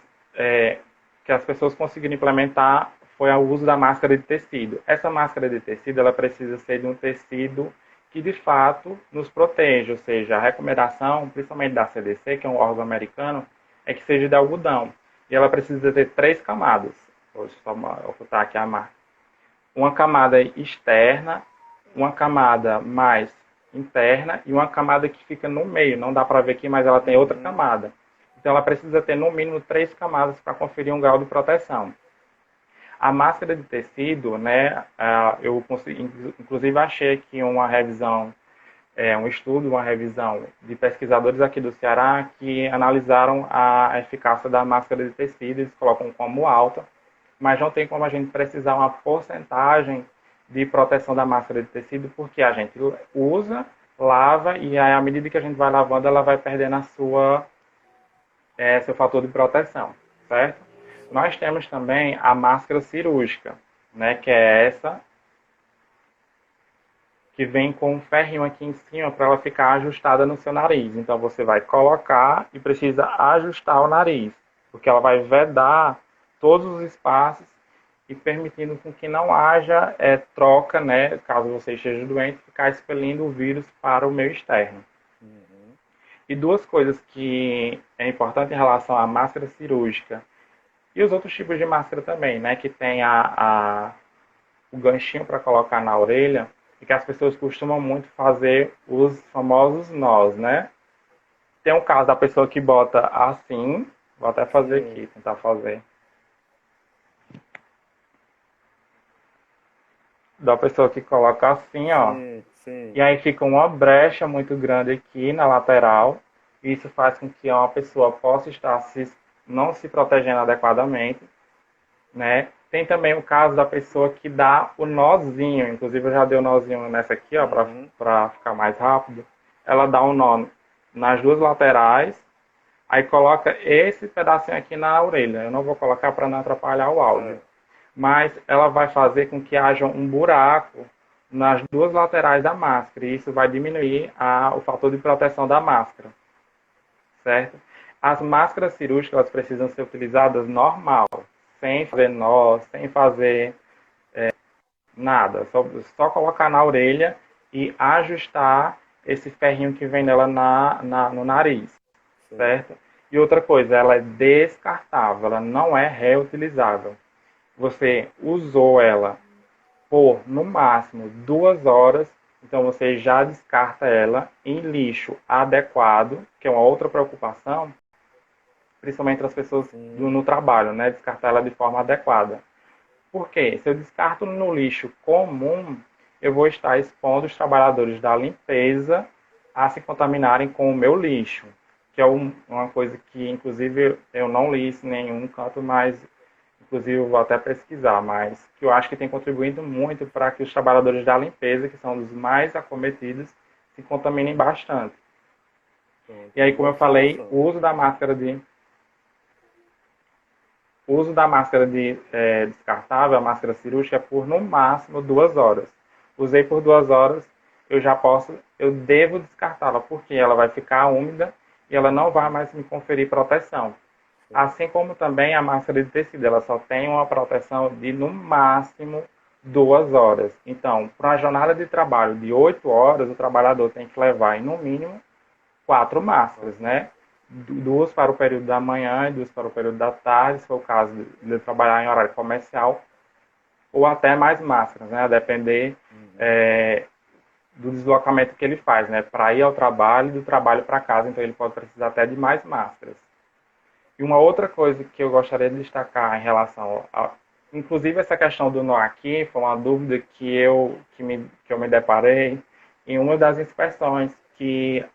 que as pessoas conseguiram implementar foi o uso da máscara de tecido. Essa máscara de tecido ela precisa ser de um tecido que de fato nos protege, ou seja, a recomendação, principalmente da CDC, que é um órgão americano, é que seja de algodão. E ela precisa ter 3 camadas. Vou só ocultar aqui a marca. Uma camada externa, uma camada mais interna e uma camada que fica no meio. Não dá para ver aqui, mas ela tem outra Uhum. camada. Então, ela precisa ter, no mínimo, 3 camadas para conferir um grau de proteção. A máscara de tecido, né, eu inclusive achei aqui uma revisão, um estudo, uma revisão de pesquisadores aqui do Ceará que analisaram a eficácia da máscara de tecido, eles colocam como alta, mas não tem como a gente precisar uma porcentagem de proteção da máscara de tecido, porque a gente usa, lava, e aí, à medida que a gente vai lavando, ela vai perdendo seu fator de proteção, certo? Nós temos também a máscara cirúrgica, né, que é essa que vem com um ferrinho aqui em cima para ela ficar ajustada no seu nariz. Então você vai colocar e precisa ajustar o nariz, porque ela vai vedar todos os espaços e permitindo com que não haja troca, né, caso você esteja doente, ficar expelindo o vírus para o meio externo. E duas coisas que é importante em relação à máscara cirúrgica e os outros tipos de máscara também, né? Que tem o ganchinho para colocar na orelha e que as pessoas costumam muito fazer os famosos nós, né? Tem um caso da pessoa que bota assim, vou até fazer aqui, tentar fazer. Da pessoa que coloca assim, ó. Sim. E aí fica uma brecha muito grande aqui na lateral. Isso faz com que uma pessoa possa estar não se protegendo adequadamente, né? Tem também o caso da pessoa que dá o nozinho, inclusive eu já dei o nozinho nessa aqui, ó, para ficar mais rápido. Ela dá um nó nas duas laterais, aí coloca esse pedacinho aqui na orelha. Eu não vou colocar para não atrapalhar o áudio. Mas ela vai fazer com que haja um buraco nas duas laterais da máscara, e isso vai diminuir o fator de proteção da máscara, certo? As máscaras cirúrgicas elas precisam ser utilizadas normal, sem fazer nó, sem fazer nada, só colocar na orelha e ajustar esse ferrinho que vem nela no nariz, certo? E outra coisa, ela é descartável, ela não é reutilizável. Você usou ela por, no máximo, 2 horas, então você já descarta ela em lixo adequado, que é uma outra preocupação, principalmente as pessoas no trabalho, né? Descartar ela de forma adequada. Por quê? Se eu descarto no lixo comum, eu vou estar expondo os trabalhadores da limpeza a se contaminarem com o meu lixo, que é uma coisa que, inclusive, eu não li isso em nenhum canto, mas inclusive eu vou até pesquisar, mas que eu acho que tem contribuído muito para que os trabalhadores da limpeza, que são os mais acometidos, se contaminem bastante. E aí, como eu falei, o uso da máscara descartável, a máscara cirúrgica, é por no máximo 2 horas. Usei por 2 horas, eu devo descartá-la, porque ela vai ficar úmida e ela não vai mais me conferir proteção. Assim como também a máscara de tecido, ela só tem uma proteção de, no máximo, 2 horas. Então, para uma jornada de trabalho de 8 horas, o trabalhador tem que levar, no mínimo, 4 máscaras, né? 2 para o período da manhã e 2 para o período da tarde, se for o caso de ele trabalhar em horário comercial, ou até mais máscaras, né? A depender do deslocamento que ele faz, né? Para ir ao trabalho e do trabalho para casa, então ele pode precisar até de mais máscaras. E uma outra coisa que eu gostaria de destacar em relação inclusive essa questão do nó aqui, foi uma dúvida que eu me deparei em uma das inspeções, que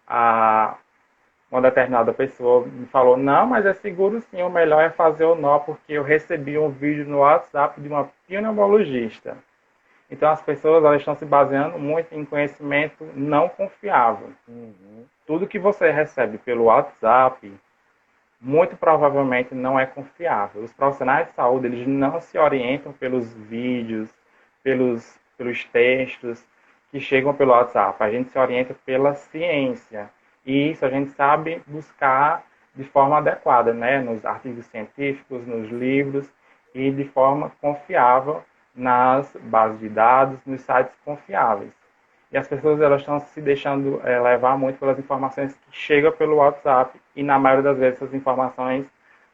uma determinada pessoa me falou, não, mas é seguro sim, o melhor é fazer o nó, porque eu recebi um vídeo no WhatsApp de uma pneumologista. Então as pessoas elas estão se baseando muito em conhecimento não confiável. Tudo que você recebe pelo WhatsApp, muito provavelmente não é confiável. Os profissionais de saúde eles não se orientam pelos vídeos, pelos textos que chegam pelo WhatsApp. A gente se orienta pela ciência. E isso a gente sabe buscar de forma adequada, né? Nos artigos científicos, nos livros e de forma confiável nas bases de dados, nos sites confiáveis. E as pessoas elas estão se deixando levar muito pelas informações que chegam pelo WhatsApp e na maioria das vezes essas informações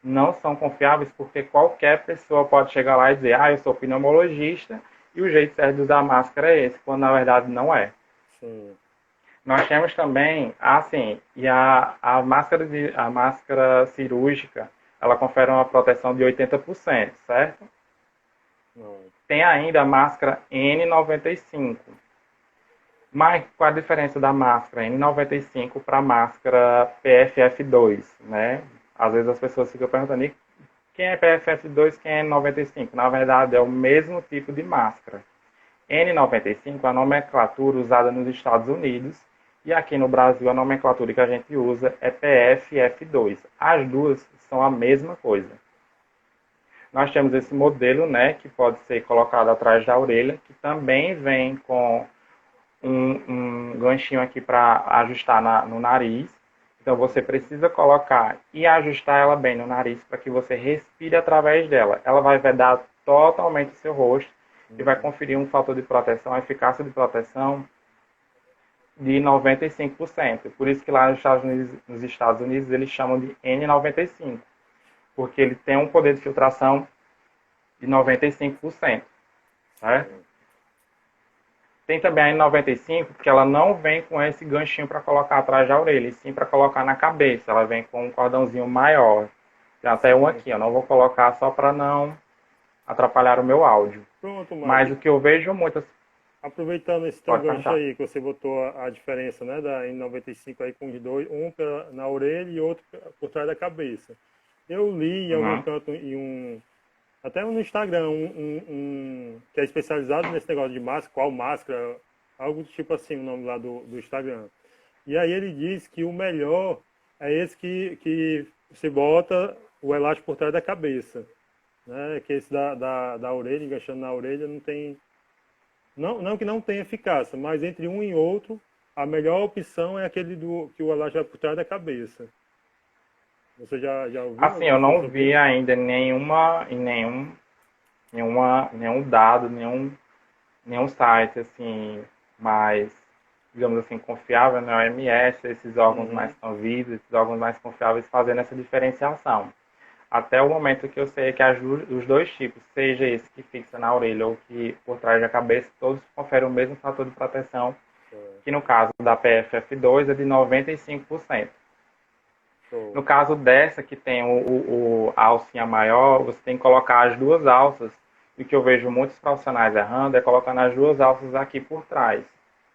não são confiáveis porque qualquer pessoa pode chegar lá e dizer eu sou pneumologista e o jeito certo de usar máscara é esse, quando na verdade não é. Sim. Nós temos também, assim, e a máscara cirúrgica, ela confere uma proteção de 80%, certo? Não. Tem ainda a máscara N95. Mas qual a diferença da máscara N95 para a máscara PFF2, né? Às vezes as pessoas ficam perguntando, e quem é PFF2, quem é N95? Na verdade, é o mesmo tipo de máscara. N95 é a nomenclatura usada nos Estados Unidos e aqui no Brasil a nomenclatura que a gente usa é PFF2. As duas são a mesma coisa. Nós temos esse modelo, né, que pode ser colocado atrás da orelha, que também vem com um ganchinho aqui para ajustar no nariz. Então você precisa colocar e ajustar ela bem no nariz para que você respire através dela. Ela vai vedar totalmente o seu rosto e vai conferir um fator de proteção, a eficácia de proteção de 95%. Por isso que lá nos Estados Unidos eles chamam de N95, porque ele tem um poder de filtração de 95%, certo? Tem também a N95, que ela não vem com esse ganchinho para colocar atrás da orelha, e sim para colocar na cabeça. Ela vem com um cordãozinho maior. Tem até um aqui, eu não vou colocar só para não atrapalhar o meu áudio. Pronto, Mas Mike. o que eu vejo muitas... Aproveitando esse teu Pode gancho perguntar. aí, que você botou a diferença, né, da N95 aí com os dois, um na orelha e outro por trás da cabeça. Eu li em algum Uhum. canto, até no Instagram, que é especializado nesse negócio de máscara, qual máscara, algo do tipo assim, o nome lá do Instagram. E aí ele diz que o melhor é esse que se bota o elástico por trás da cabeça, né, que esse da orelha, enganchando na orelha, não tem... Não que não tenha eficácia, mas entre um e outro, a melhor opção é aquele que o elástico vai por trás da cabeça. Você já ouviu Assim, alguma eu coisa não sobre vi isso? ainda nenhum dado, nenhum site, assim, mais, digamos assim, confiável, né? O OMS, esses órgãos mais Uhum. convivos, esses órgãos mais confiáveis fazendo essa diferenciação. Até o momento que eu sei que os dois tipos, seja esse que fixa na orelha ou que por trás da cabeça, todos conferem o mesmo fator de proteção, É, que no caso da PFF2 é de 95%. show. No caso dessa, que tem a alcinha maior, você tem que colocar as duas alças. E o que eu vejo muitos profissionais errando é colocando as duas alças aqui por trás.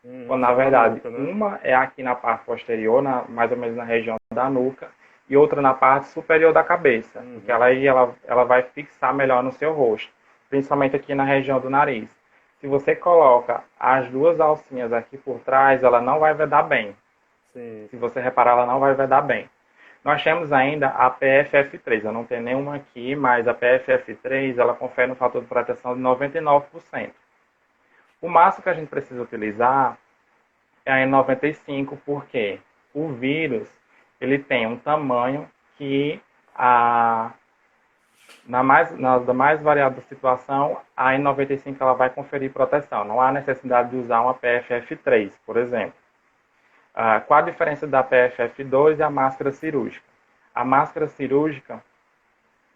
Quando, na Só na verdade, nuca, né? uma é aqui na parte posterior, mais ou menos na região da nuca, e outra na parte superior da cabeça, porque Uhum. ela vai fixar melhor no seu rosto, principalmente aqui na região do nariz. Se você coloca as duas alcinhas aqui por trás, ela não vai vedar bem. Sim, Se você reparar, ela não vai vedar bem. Nós temos ainda a PFF3, eu não tenho nenhuma aqui, mas a PFF3 ela confere um fator de proteção de 99%. O máximo que a gente precisa utilizar é a N95, porque o vírus ele tem um tamanho que na mais variada situação, a N95 ela vai conferir proteção. Não há necessidade de usar uma PFF3, por exemplo. Qual a diferença da PFF2 e a máscara cirúrgica? A máscara cirúrgica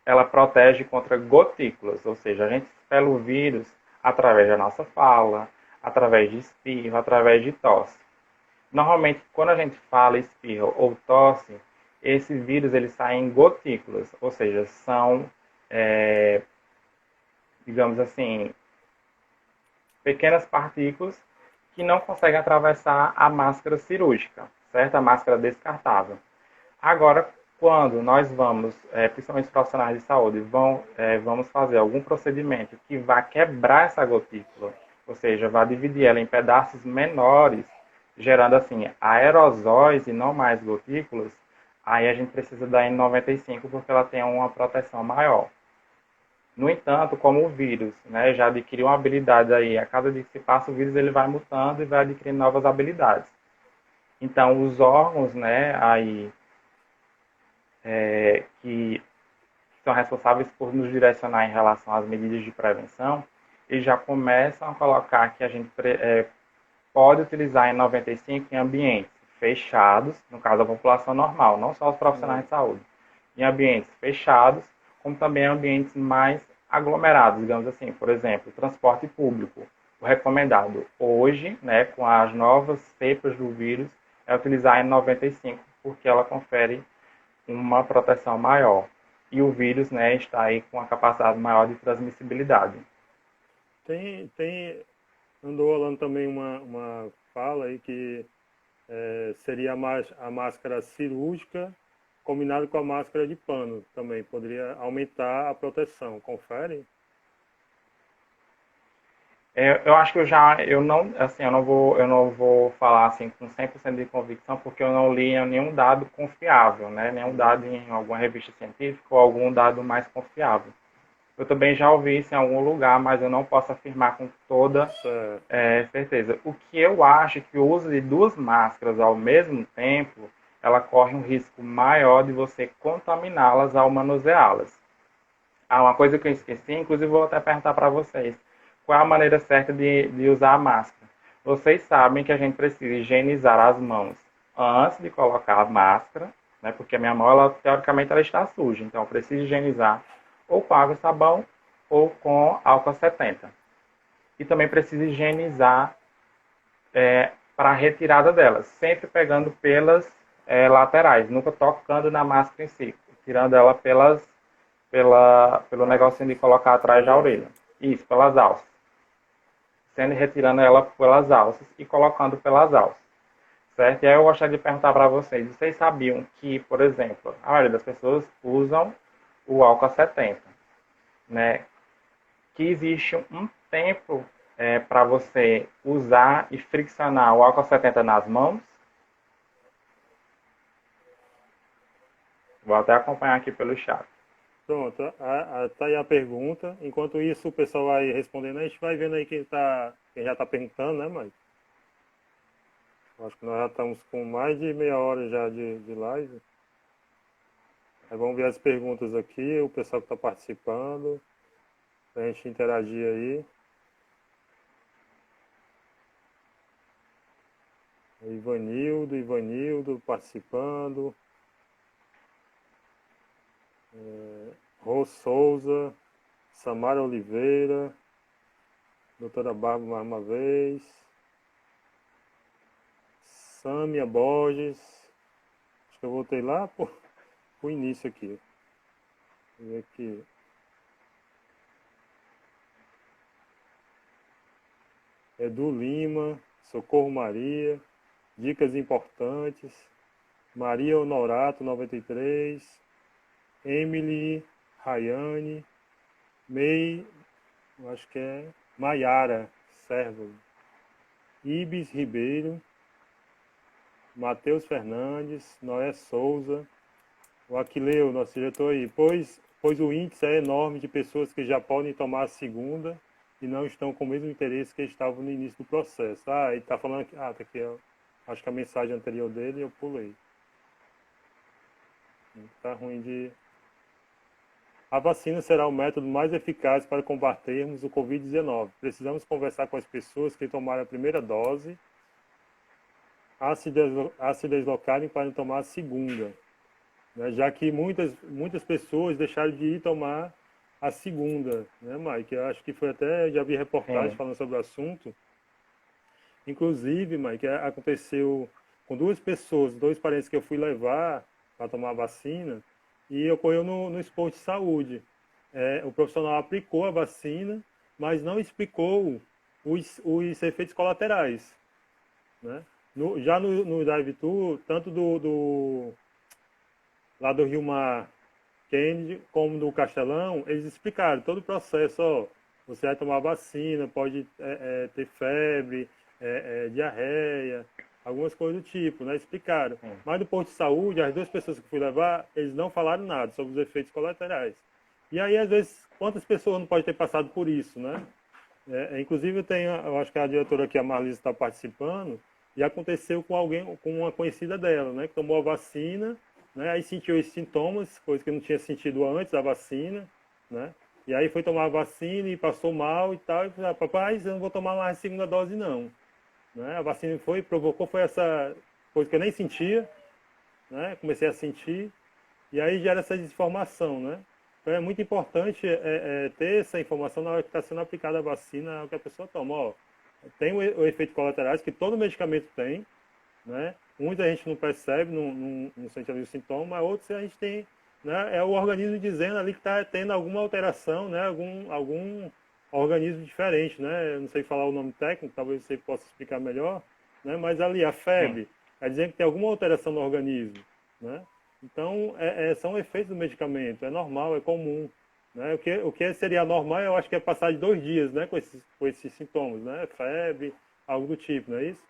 ela protege contra gotículas, ou seja, a gente expela o vírus através da nossa fala, através de espirro, através de tosse. Normalmente, quando a gente fala, espirra ou tosse, esse vírus ele sai em gotículas, ou seja, são, digamos assim, pequenas partículas que não conseguem atravessar a máscara cirúrgica, certo? A máscara descartável. Agora, quando nós vamos, principalmente os profissionais de saúde, vamos fazer algum procedimento que vá quebrar essa gotícula, ou seja, vai dividir ela em pedaços menores, gerando assim aerosóis e não mais gotículas, aí a gente precisa da N95 porque ela tem uma proteção maior. No entanto, como o vírus, né, já adquiriu uma habilidade aí, a cada dia que se passa o vírus ele vai mutando e vai adquirindo novas habilidades. Então, os órgãos, né, aí que são responsáveis por nos direcionar em relação às medidas de prevenção, eles já começam a colocar que a gente pode utilizar em 95 em ambientes fechados, no caso a população normal, não só os profissionais de saúde, em ambientes fechados, como também em ambientes mais aglomerados, digamos assim, por exemplo, transporte público. o recomendado hoje, né, com as novas cepas do vírus, é utilizar a N95, porque ela confere uma proteção maior. E o vírus, né, está aí com uma capacidade maior de transmissibilidade. Andou rolando também uma fala aí que seria a máscara cirúrgica combinado com a máscara de pano também, poderia aumentar a proteção, confere? Eu acho que eu não, assim, eu não vou falar assim com 100% de convicção, porque eu não li nenhum dado confiável, né? Nenhum dado em alguma revista científica ou algum dado mais confiável. Eu também já ouvi isso em algum lugar, mas eu não posso afirmar com toda Certo. certeza. O que eu acho é que o uso de duas máscaras ao mesmo tempo, ela corre um risco maior de você contaminá-las ao manuseá-las. Ah, uma coisa que eu esqueci, inclusive vou até perguntar para vocês. Qual é a maneira certa de usar a máscara? Vocês sabem que a gente precisa higienizar as mãos antes de colocar a máscara, né? Porque a minha mão, ela, teoricamente, ela está suja. Então, eu preciso higienizar ou com água e sabão ou com álcool 70. E também preciso higienizar para a retirada delas, sempre pegando pelas laterais, nunca tocando na máscara em si, tirando ela pelo negocinho de colocar atrás da orelha. Isso, pelas alças. Sendo retirando ela pelas alças e colocando pelas alças. Certo? E aí eu gostaria de perguntar para vocês, vocês sabiam que, por exemplo, a maioria das pessoas usam o álcool 70, né? Que existe um tempo para você usar e friccionar o álcool 70 nas mãos? Vou até acompanhar aqui pelo chat. Pronto, tá aí a pergunta. Enquanto isso, o pessoal vai respondendo, a gente vai vendo aí quem já está perguntando, né, Mike? Acho que nós já estamos com mais de meia hora já de live. Aí vamos ver as perguntas aqui, o pessoal que está participando, para a gente interagir aí. Ivanildo participando. Rô Souza, Samara Oliveira, doutora Bárbara mais uma vez, Sâmia Borges, acho que eu voltei lá pro início aqui. Vou ver aqui. Edu Lima, Socorro Maria, dicas importantes, Maria Honorato 93, Emily Rayane, acho que é Maiara Servo, Ibis Ribeiro, Matheus Fernandes, Noé Souza, o Aquileu, nosso diretor aí, pois o índice é enorme de pessoas que já podem tomar a segunda e não estão com o mesmo interesse que estavam no início do processo. Ah, ele está falando aqui, tá aqui, acho que a mensagem anterior dele eu pulei. Tá ruim de... A vacina será o método mais eficaz para combatermos o Covid-19. Precisamos conversar com as pessoas que tomaram a primeira dose a se deslocarem para tomar a segunda, né? Já que muitas pessoas deixaram de ir tomar a segunda, né, Mike? Eu acho que foi até, já vi reportagem falando sobre o assunto. Inclusive, Mike, aconteceu com duas pessoas, dois parentes que eu fui levar para tomar a vacina, e ocorreu no esporte de saúde. O profissional aplicou a vacina, mas não explicou os efeitos colaterais, né? Já no drive-thru, tanto lá do Rio Mar Kennedy como do Castelão, eles explicaram todo o processo. Ó, você vai tomar vacina, pode ter febre, diarreia, algumas coisas do tipo, né? Explicaram. Mas do posto de saúde, as duas pessoas que fui levar, eles não falaram nada sobre os efeitos colaterais. E aí, às vezes, quantas pessoas não podem ter passado por isso, né? Inclusive, eu acho que a diretora aqui, a Marlise, está participando, e aconteceu com alguém, com uma conhecida dela, né? Que tomou a vacina, né? Aí sentiu esses sintomas, coisa que não tinha sentido antes da vacina, né? E aí foi tomar a vacina e passou mal e tal, e falou, papai, eu não vou tomar mais a segunda dose, não. Né? A vacina provocou essa coisa que eu nem sentia, né? Comecei a sentir, e aí gera essa desinformação, né? Então é muito importante ter essa informação na hora que está sendo aplicada a vacina, que a pessoa toma. Ó, Tem o efeito colaterais que todo medicamento tem, né? Uns a gente não percebe, não sente ali o sintoma, mas outros a gente tem, né? É o organismo dizendo ali que está tendo alguma alteração, né? Algum organismo diferente, né? Eu não sei falar o nome técnico, talvez você possa explicar melhor, né? Mas ali a Sim. febre, é dizendo que tem alguma alteração no organismo, né? Então, são efeitos do medicamento, é normal, é comum. Né? O que seria normal, eu acho que é passar de 2 dias, né? Com esses sintomas, né? Febre, algo do tipo, não é isso?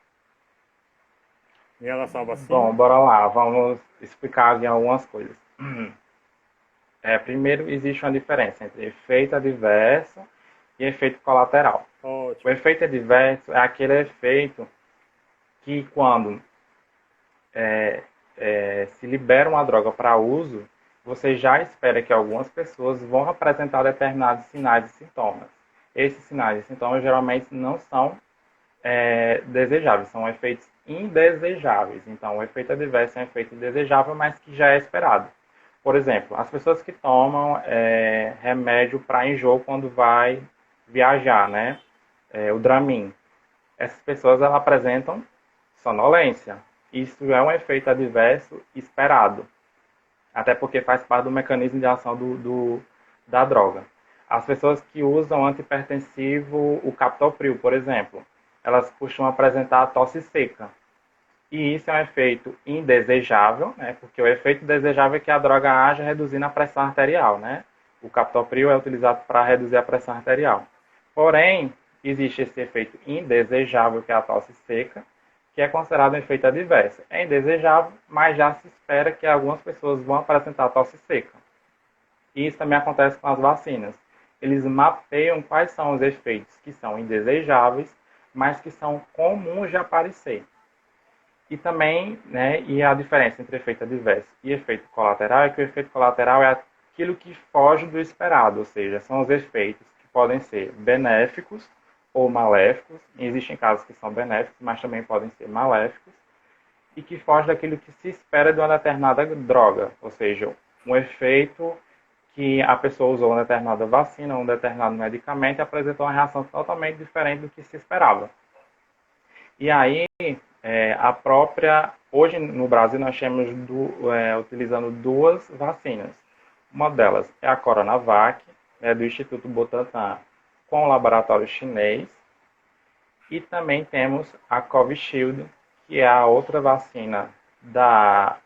Em relação à Bom, vacina? bora lá, vamos explicar aqui algumas coisas. Primeiro, existe uma diferença entre efeito adverso e efeito colateral. O Ótimo. efeito adverso é aquele efeito que, quando se libera uma droga para uso, você já espera que algumas pessoas vão apresentar determinados sinais e sintomas. Esses sinais e sintomas geralmente não são desejáveis, são efeitos indesejáveis. Então, o efeito adverso é um efeito indesejável, mas que já é esperado. Por exemplo, as pessoas que tomam remédio para enjoo quando vai viajar, né? O Dramin. Essas pessoas elas apresentam sonolência. Isso é um efeito adverso esperado, até porque faz parte do mecanismo de ação da droga. As pessoas que usam antihipertensivo, o captopril, por exemplo, elas costumam apresentar tosse seca. E isso é um efeito indesejável, né? Porque o efeito desejável é que a droga haja reduzindo a pressão arterial, né? O captopril é utilizado para reduzir a pressão arterial. Porém, existe esse efeito indesejável, que é a tosse seca, que é considerado um efeito adverso. É indesejável, mas já se espera que algumas pessoas vão apresentar tosse seca. E isso também acontece com as vacinas. Eles mapeiam quais são os efeitos que são indesejáveis, mas que são comuns de aparecer. E também, né, e a diferença entre efeito adverso e efeito colateral é que o efeito colateral é aquilo que foge do esperado, ou seja, são os efeitos que podem ser benéficos ou maléficos. Existem casos que são benéficos, mas também podem ser maléficos, e que foge daquilo que se espera de uma determinada droga, ou seja, um efeito que a pessoa usou uma determinada vacina, um determinado medicamento e apresentou uma reação totalmente diferente do que se esperava. E aí, a própria. Hoje no Brasil nós temos utilizando duas vacinas. Uma delas é a Coronavac, do Instituto Butantan, com o laboratório chinês. E também temos a Covishield, que é a outra vacina da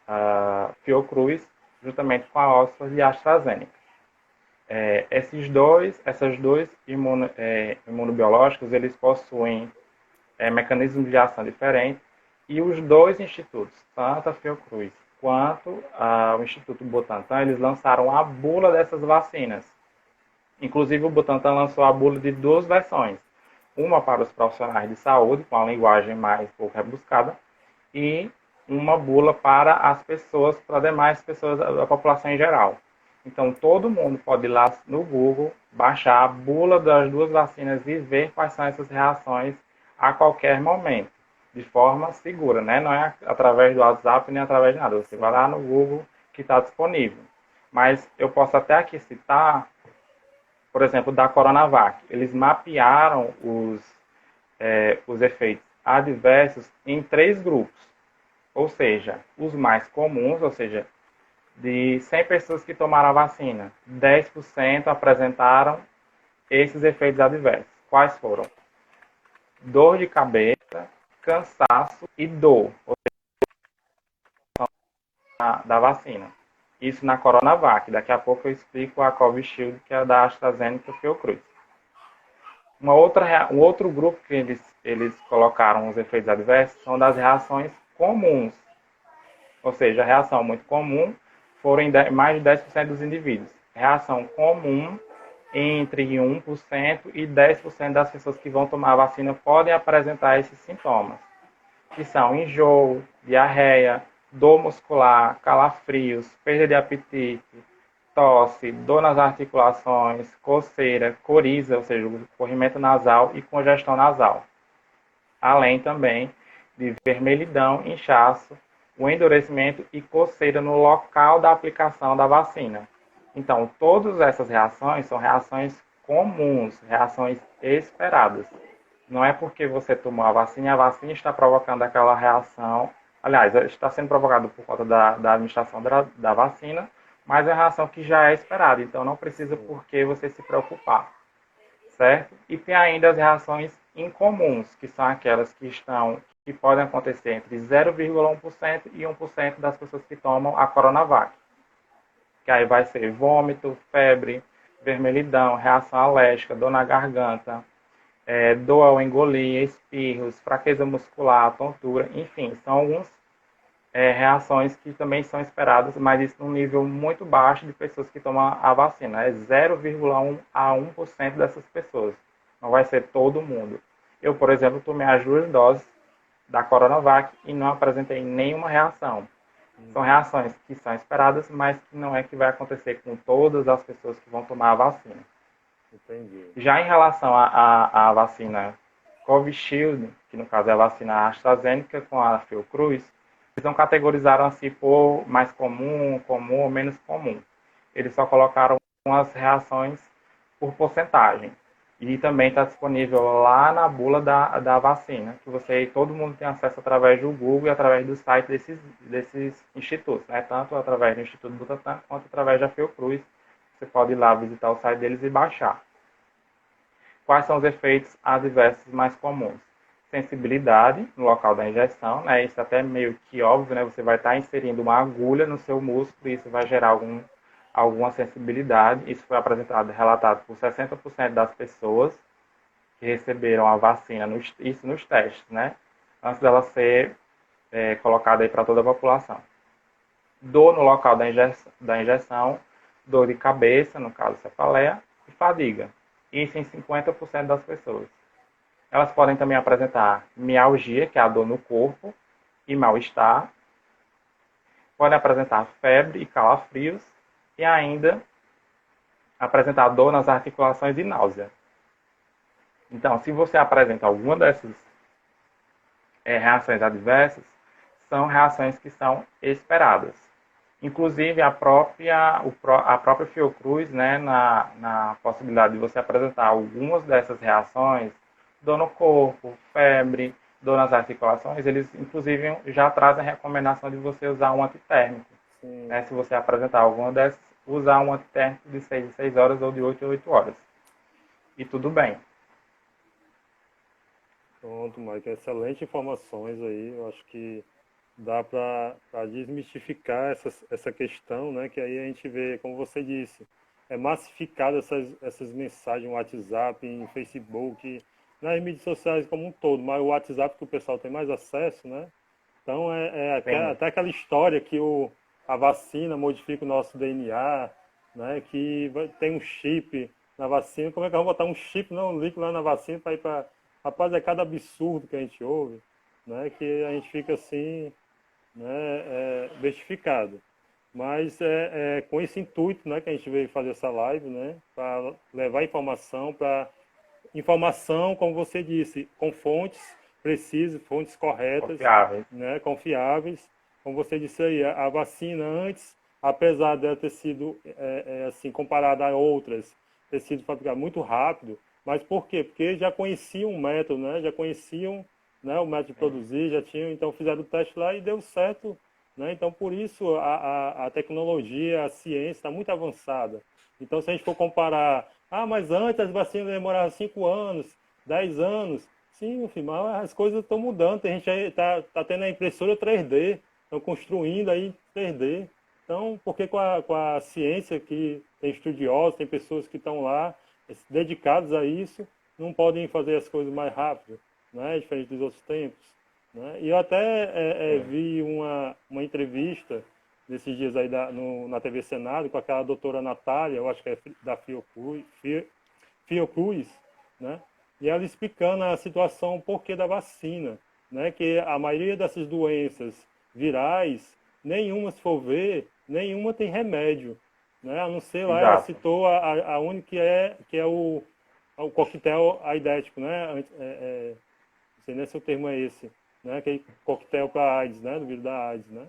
Fiocruz, juntamente com a Oxford e a AstraZeneca. Essas dois imunobiológicos, eles possuem mecanismos de ação diferentes, e os dois institutos, tanto a Fiocruz quanto o Instituto Butantan, eles lançaram a bula dessas vacinas. Inclusive, o Butantan lançou a bula de duas versões. Uma para os profissionais de saúde, com a linguagem mais pouco rebuscada, e uma bula para as pessoas, para demais pessoas da população em geral. Então, todo mundo pode ir lá no Google, baixar a bula das duas vacinas e ver quais são essas reações a qualquer momento, de forma segura, né? Não é através do WhatsApp nem através de nada. Você vai lá no Google que está disponível. Mas eu posso até aqui citar, por exemplo, da Coronavac. Eles mapearam os efeitos adversos em 3 grupos. Ou seja, os mais comuns, ou seja, de 100 pessoas que tomaram a vacina, 10% apresentaram esses efeitos adversos. Quais foram? Dor de cabeça, cansaço e dor, ou seja, da vacina. Isso na Coronavac. Daqui a pouco eu explico a Covishield, que é da AstraZeneca e Fiocruz. Um outro grupo que eles colocaram os efeitos adversos são das reações comuns. Ou seja, a reação muito comum foram em mais de 10% dos indivíduos. Reação comum, entre 1% e 10% das pessoas que vão tomar a vacina podem apresentar esses sintomas, que são enjoo, diarreia, dor muscular, calafrios, perda de apetite, tosse, dor nas articulações, coceira, coriza, ou seja, corrimento nasal e congestão nasal. Além também de vermelhidão, inchaço, o endurecimento e coceira no local da aplicação da vacina. Então, todas essas reações são reações comuns, reações esperadas. Não é porque você tomou a vacina está provocando aquela reação. Aliás, está sendo provocado por conta da administração da vacina, mas é uma reação que já é esperada. Então, não precisa por que você se preocupar, certo? E tem ainda as reações incomuns, que são aquelas que podem acontecer entre 0,1% e 1% das pessoas que tomam a Coronavac. Que aí vai ser vômito, febre, vermelhidão, reação alérgica, dor na garganta, dor ao engolir, espirros, fraqueza muscular, tontura, enfim, são algumas reações que também são esperadas, mas isso num nível muito baixo de pessoas que tomam a vacina. É 0,1 a 1% dessas pessoas. Não vai ser todo mundo. Eu, por exemplo, tomei as 2 doses da Coronavac e não apresentei nenhuma reação. São reações que são esperadas, mas que não é que vai acontecer com todas as pessoas que vão tomar a vacina. Entendi. Já em relação à vacina Covishield, que no caso é a vacina AstraZeneca com a Fiocruz, eles não categorizaram assim por mais comum, comum ou menos comum. Eles só colocaram as reações por porcentagem. E também está disponível lá na bula da vacina, que todo mundo tem acesso através do Google e através do site desses institutos, né? Tanto através do Instituto Butantan quanto através da Fiocruz. Você pode ir lá visitar o site deles e baixar. Quais são os efeitos adversos mais comuns? Sensibilidade no local da injeção, né? Isso até é meio que óbvio, né? Você vai estar inserindo uma agulha no seu músculo e isso vai gerar alguma sensibilidade. Isso foi relatado por 60% das pessoas que receberam a vacina, isso nos testes, né? Antes dela ser colocada aí para toda a população. Dor no local da injeção, dor de cabeça, no caso cefaleia, e fadiga. Isso em 50% das pessoas. Elas podem também apresentar mialgia, que é a dor no corpo, e mal-estar. Podem apresentar febre e calafrios. E ainda apresentar dor nas articulações e náusea. Então, se você apresenta alguma dessas reações adversas, são reações que são esperadas. Inclusive, a própria Fiocruz, né, na possibilidade de você apresentar algumas dessas reações, dor no corpo, febre, dor nas articulações, eles, inclusive, já trazem a recomendação de você usar um antitérmico. Né, se você apresentar alguma dessas, usar um antitérmico de 6 em 6 horas ou de 8 em 8 horas. E tudo bem. Pronto, Mike. Excelentes informações aí. Eu acho que dá para desmistificar essa questão, né? Que aí a gente vê, como você disse, é massificado essas mensagens no WhatsApp, em Facebook, nas mídias sociais como um todo, mas o WhatsApp que o pessoal tem mais acesso, né? Então até aquela história que a vacina modifica o nosso DNA, né? Que tem um chip na vacina. Como é que eu vou botar um chip, não, um líquido lá na vacina para ir para... Rapaz, é cada absurdo que a gente ouve, né? Que a gente fica assim, né, bestificado. Mas é com esse intuito, né, que a gente veio fazer essa live, né, para levar informação, como você disse, com fontes precisas, fontes corretas, Confiáveis. né, confiáveis. Como você disse aí, a vacina antes, apesar dela ter sido assim comparada a outras, ter sido fabricada muito rápido, mas por quê? Porque já conheciam o método, né, já conheciam, né, o método de produzir, já tinham, então fizeram o teste lá e deu certo, né? Então por isso a tecnologia, a ciência está muito avançada. Então se a gente for comparar, mas antes as vacinas demoravam 5 anos, 10 anos, sim, enfim, mas as coisas estão mudando, a gente está tendo a impressora 3D, estão construindo aí 3D. Então, porque com a ciência que tem estudiosos, tem pessoas que estão lá dedicados a isso, não podem fazer as coisas mais rápido, né? Diferente dos outros tempos. Né? E eu até vi uma entrevista desses dias aí na TV Senado com aquela doutora Natália, eu acho que é da Fiocruz, né? E ela explicando a situação, o porquê da vacina, né? Que a maioria dessas doenças virais, nenhuma, se for ver, nenhuma tem remédio, né? A não ser lá, ela Exato. citou a única que é o coquetel aidético, né? Não sei nem se o termo é esse, né? Aquele coquetel para AIDS, né? Do vírus da AIDS, né?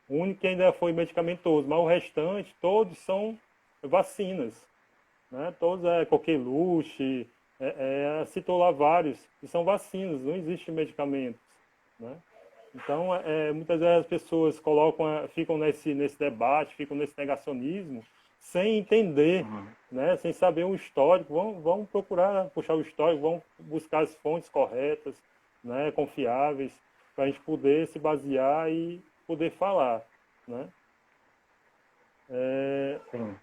O único que ainda foi medicamentoso, mas o restante, todos são vacinas, né? Todos coqueluche, citou lá vários, que são vacinas, não existem medicamentos, né? Então, muitas vezes as pessoas ficam nesse debate, ficam nesse negacionismo, sem entender, Uhum. né? Sem saber o histórico, vão procurar puxar o histórico, vão buscar as fontes corretas, né? Confiáveis, para a gente poder se basear e poder falar, né? É, Sim.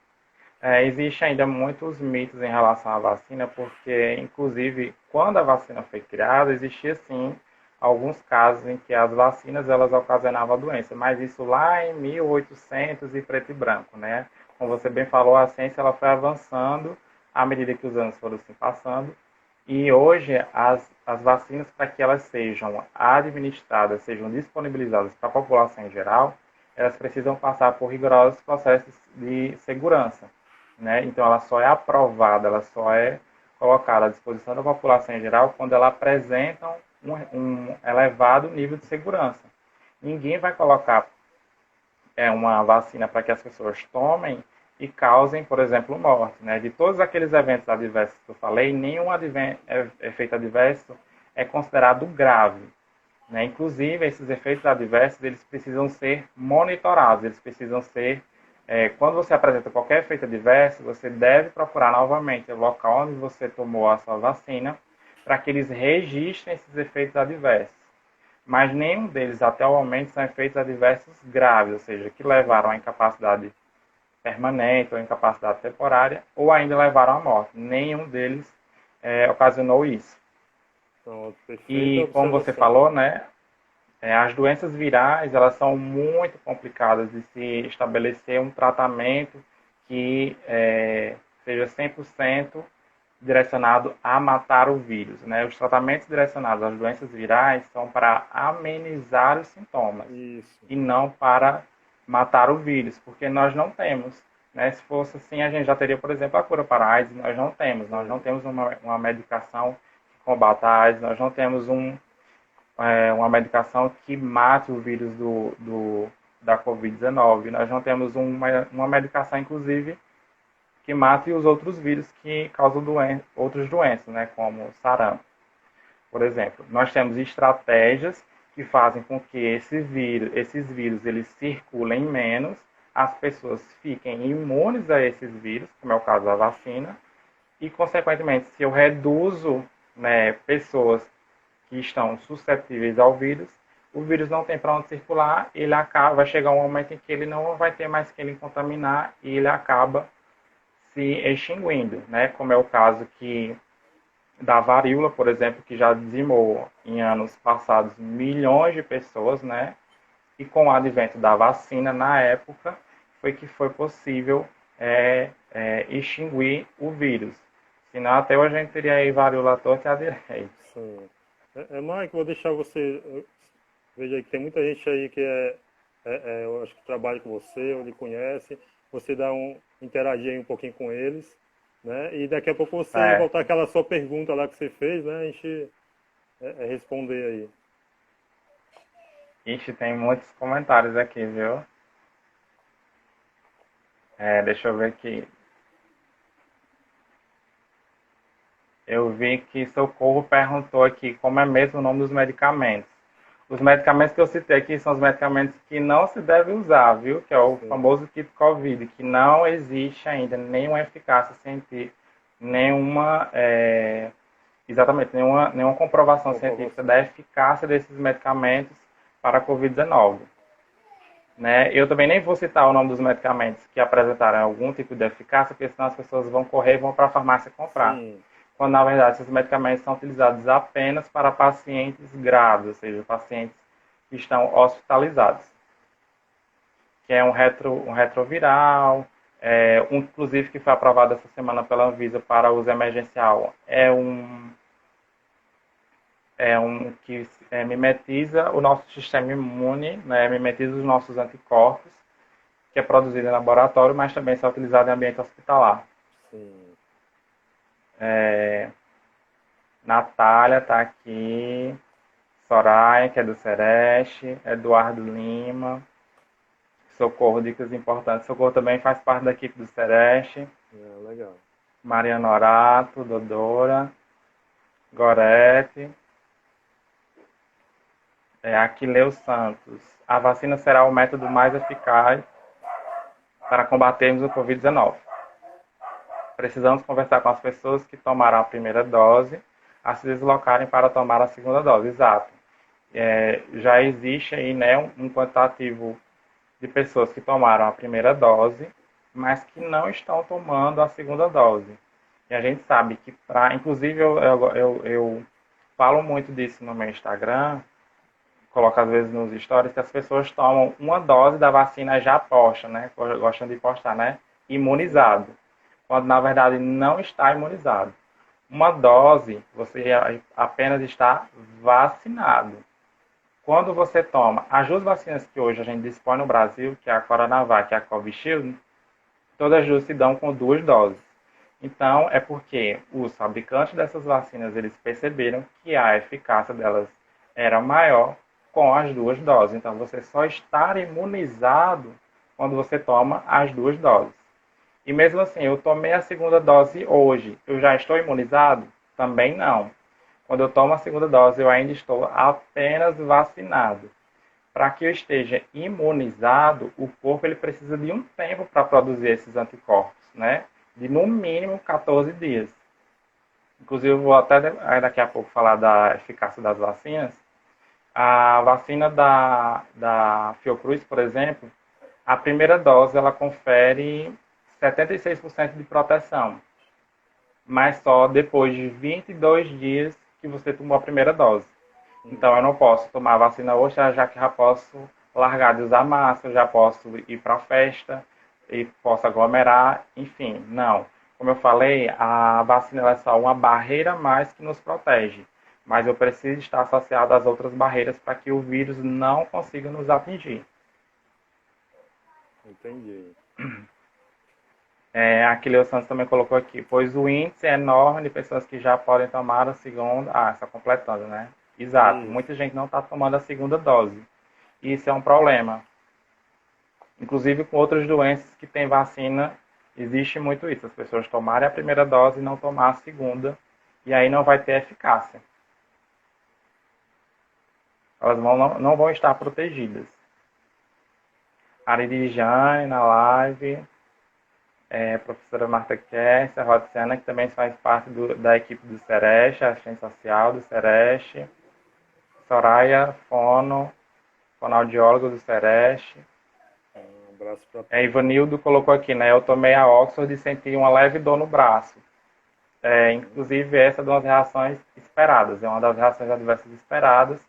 Existe ainda muitos mitos em relação à vacina, porque, inclusive, quando a vacina foi criada, existia sim alguns casos em que as vacinas elas ocasionavam a doença, mas isso lá em 1800 e preto e branco, né? Como você bem falou, a ciência ela foi avançando à medida que os anos foram se passando, e hoje as vacinas, para que elas sejam administradas, sejam disponibilizadas para a população em geral, elas precisam passar por rigorosos processos de segurança, né? Então, ela só é aprovada, ela só é colocada à disposição da população em geral quando ela apresenta um elevado nível de segurança. Ninguém vai colocar uma vacina para que as pessoas tomem e causem, por exemplo, morte, né? De todos aqueles eventos adversos que eu falei, nenhum efeito adverso é considerado grave, né? Inclusive, esses efeitos adversos, eles precisam ser monitorados, eles precisam ser... quando você apresenta qualquer efeito adverso, você deve procurar novamente o local onde você tomou a sua vacina para que eles registrem esses efeitos adversos. Mas nenhum deles, até o momento, são efeitos adversos graves, ou seja, que levaram à incapacidade permanente ou incapacidade temporária, ou ainda levaram à morte. Nenhum deles ocasionou isso. então, perfeita E como você observação. falou, né, as doenças virais, elas são muito complicadas de se estabelecer um tratamento que seja 100% direcionado a matar o vírus, né? Os tratamentos direcionados às doenças virais são para amenizar os sintomas Isso. e não para matar o vírus, porque nós não temos, né? Se fosse assim, a gente já teria, por exemplo, a cura para a AIDS, nós não Sim. temos uma medicação que combata a AIDS, nós não temos uma medicação que mate o vírus da Covid-19. Nós não temos uma medicação, inclusive, que mate os outros vírus que causam outras doenças, né, como sarampo, por exemplo. Nós temos estratégias que fazem com que esses vírus eles circulem menos, as pessoas fiquem imunes a esses vírus, como é o caso da vacina, e, consequentemente, se eu reduzo, né, pessoas que estão suscetíveis ao vírus, o vírus não tem para onde circular, vai chegar um momento em que ele não vai ter mais quem ele contaminar e ele acaba se extinguindo, né? Como é o caso da varíola, por exemplo, que já dizimou em anos passados milhões de pessoas, né? E com o advento da vacina na época foi possível extinguir o vírus. Senão até hoje a gente teria aí varíola à torta e à direita. Sim. Mike, vou deixar você. Veja aí que tem muita gente aí que eu acho que trabalha com você, ou lhe conhece. Você interagir aí um pouquinho com eles, né? E daqui a pouco você voltar Certo. àquela sua pergunta lá que você fez, né? A gente responder aí. Ixi, tem muitos comentários aqui, viu? Deixa eu ver aqui. Eu vi que Socorro perguntou aqui como é mesmo o nome dos medicamentos. Os medicamentos que eu citei aqui são os medicamentos que não se deve usar, viu? Que é o Sim. famoso kit COVID, que não existe ainda nenhuma eficácia científica, nenhuma, exatamente, nenhuma comprovação científica Comprovação. da eficácia desses medicamentos para a COVID-19. Né? Eu também nem vou citar o nome dos medicamentos que apresentaram algum tipo de eficácia, porque senão as pessoas vão correr e vão para a farmácia comprar. Sim. Quando, na verdade, esses medicamentos são utilizados apenas para pacientes graves, ou seja, pacientes que estão hospitalizados, que é um retroviral, inclusive que foi aprovado essa semana pela Anvisa para uso emergencial, é um que mimetiza o nosso sistema imune, né, mimetiza os nossos anticorpos, que é produzido em laboratório, mas também é utilizado em ambiente hospitalar. Sim. Natália está aqui, Soraya, que é do Sereste, Eduardo Lima, Socorro, dicas importantes. Socorro também faz parte da equipe do Sereste. Legal. Mariana Norato, Dodora. Gorete. Aquileu Santos. A vacina será o método mais eficaz para combatermos o Covid-19. Precisamos conversar com as pessoas que tomaram a primeira dose a se deslocarem para tomar a segunda dose. Exato. Já existe aí, né, um quantitativo de pessoas que tomaram a primeira dose, mas que não estão tomando a segunda dose. E a gente sabe que, inclusive, eu falo muito disso no meu Instagram, coloco às vezes nos stories, que as pessoas tomam uma dose da vacina já posta, né? Gostam de postar, né? Imunizado. Quando na verdade não está imunizado. Uma dose, você apenas está vacinado. Quando você toma as duas vacinas que hoje a gente dispõe no Brasil, que é a Coronavac e a Covishield, todas as duas se dão com 2 doses. Então, é porque os fabricantes dessas vacinas, eles perceberam que a eficácia delas era maior com as 2 doses. Então, você só está imunizado quando você toma as 2 doses. E mesmo assim, eu tomei a segunda dose hoje, eu já estou imunizado? Também não. Quando eu tomo a segunda dose, eu ainda estou apenas vacinado. Para que eu esteja imunizado, o corpo ele precisa de um tempo para produzir esses anticorpos, né? De no mínimo 14 dias. Inclusive, eu vou até daqui a pouco falar da eficácia das vacinas. A vacina da Fiocruz, por exemplo, a primeira dose ela confere 76% de proteção, mas só depois de 22 dias que você tomou a primeira dose. Então, eu não posso tomar a vacina hoje, já que já posso largar de usar máscara, já posso ir para a festa, e posso aglomerar, enfim, não. Como eu falei, a vacina é só uma barreira a mais que nos protege, mas eu preciso estar associado às outras barreiras para que o vírus não consiga nos atingir. Entendi. A Aquileu Santos também colocou aqui, pois o índice é enorme de pessoas que já podem tomar a segunda... só completando, né? Exato, muita gente não está tomando a segunda dose. Isso é um problema. Inclusive com outras doenças que têm vacina, existe muito isso. As pessoas tomarem a primeira dose e não tomar a segunda, e aí não vai ter eficácia. Elas não vão estar protegidas. Aridiane na live. Professora Marta Kess, a Rodciana, que também faz parte da equipe do Sereste, assistente social do Sereste. Soraya fonoaudióloga do Sereste. Um abraço para todos. Ivanildo colocou aqui, né? Eu tomei a Oxford e senti uma leve dor no braço. Inclusive, essa é uma das reações esperadas. É uma das reações adversas esperadas.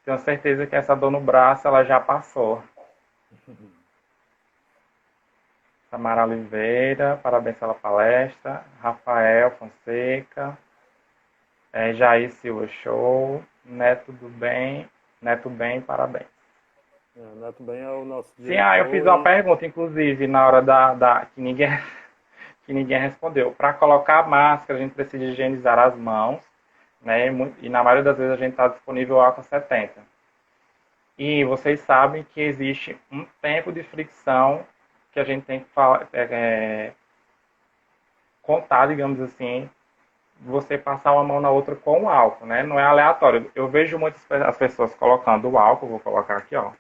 Tenho certeza que essa dor no braço ela já passou. Samara Oliveira, parabéns pela palestra. Rafael Fonseca. Jair Silva, show. Neto bem, parabéns. Neto bem é o nosso diretor. Sim, eu fiz uma pergunta, inclusive, na hora que ninguém respondeu. Para colocar a máscara, a gente precisa higienizar as mãos, né? E na maioria das vezes a gente está disponível o álcool 70. E vocês sabem que existe um tempo de fricção que a gente tem que contar, digamos assim, você passar uma mão na outra com o álcool, né? Não é aleatório. Eu vejo muitas as pessoas colocando o álcool, vou colocar aqui, ó.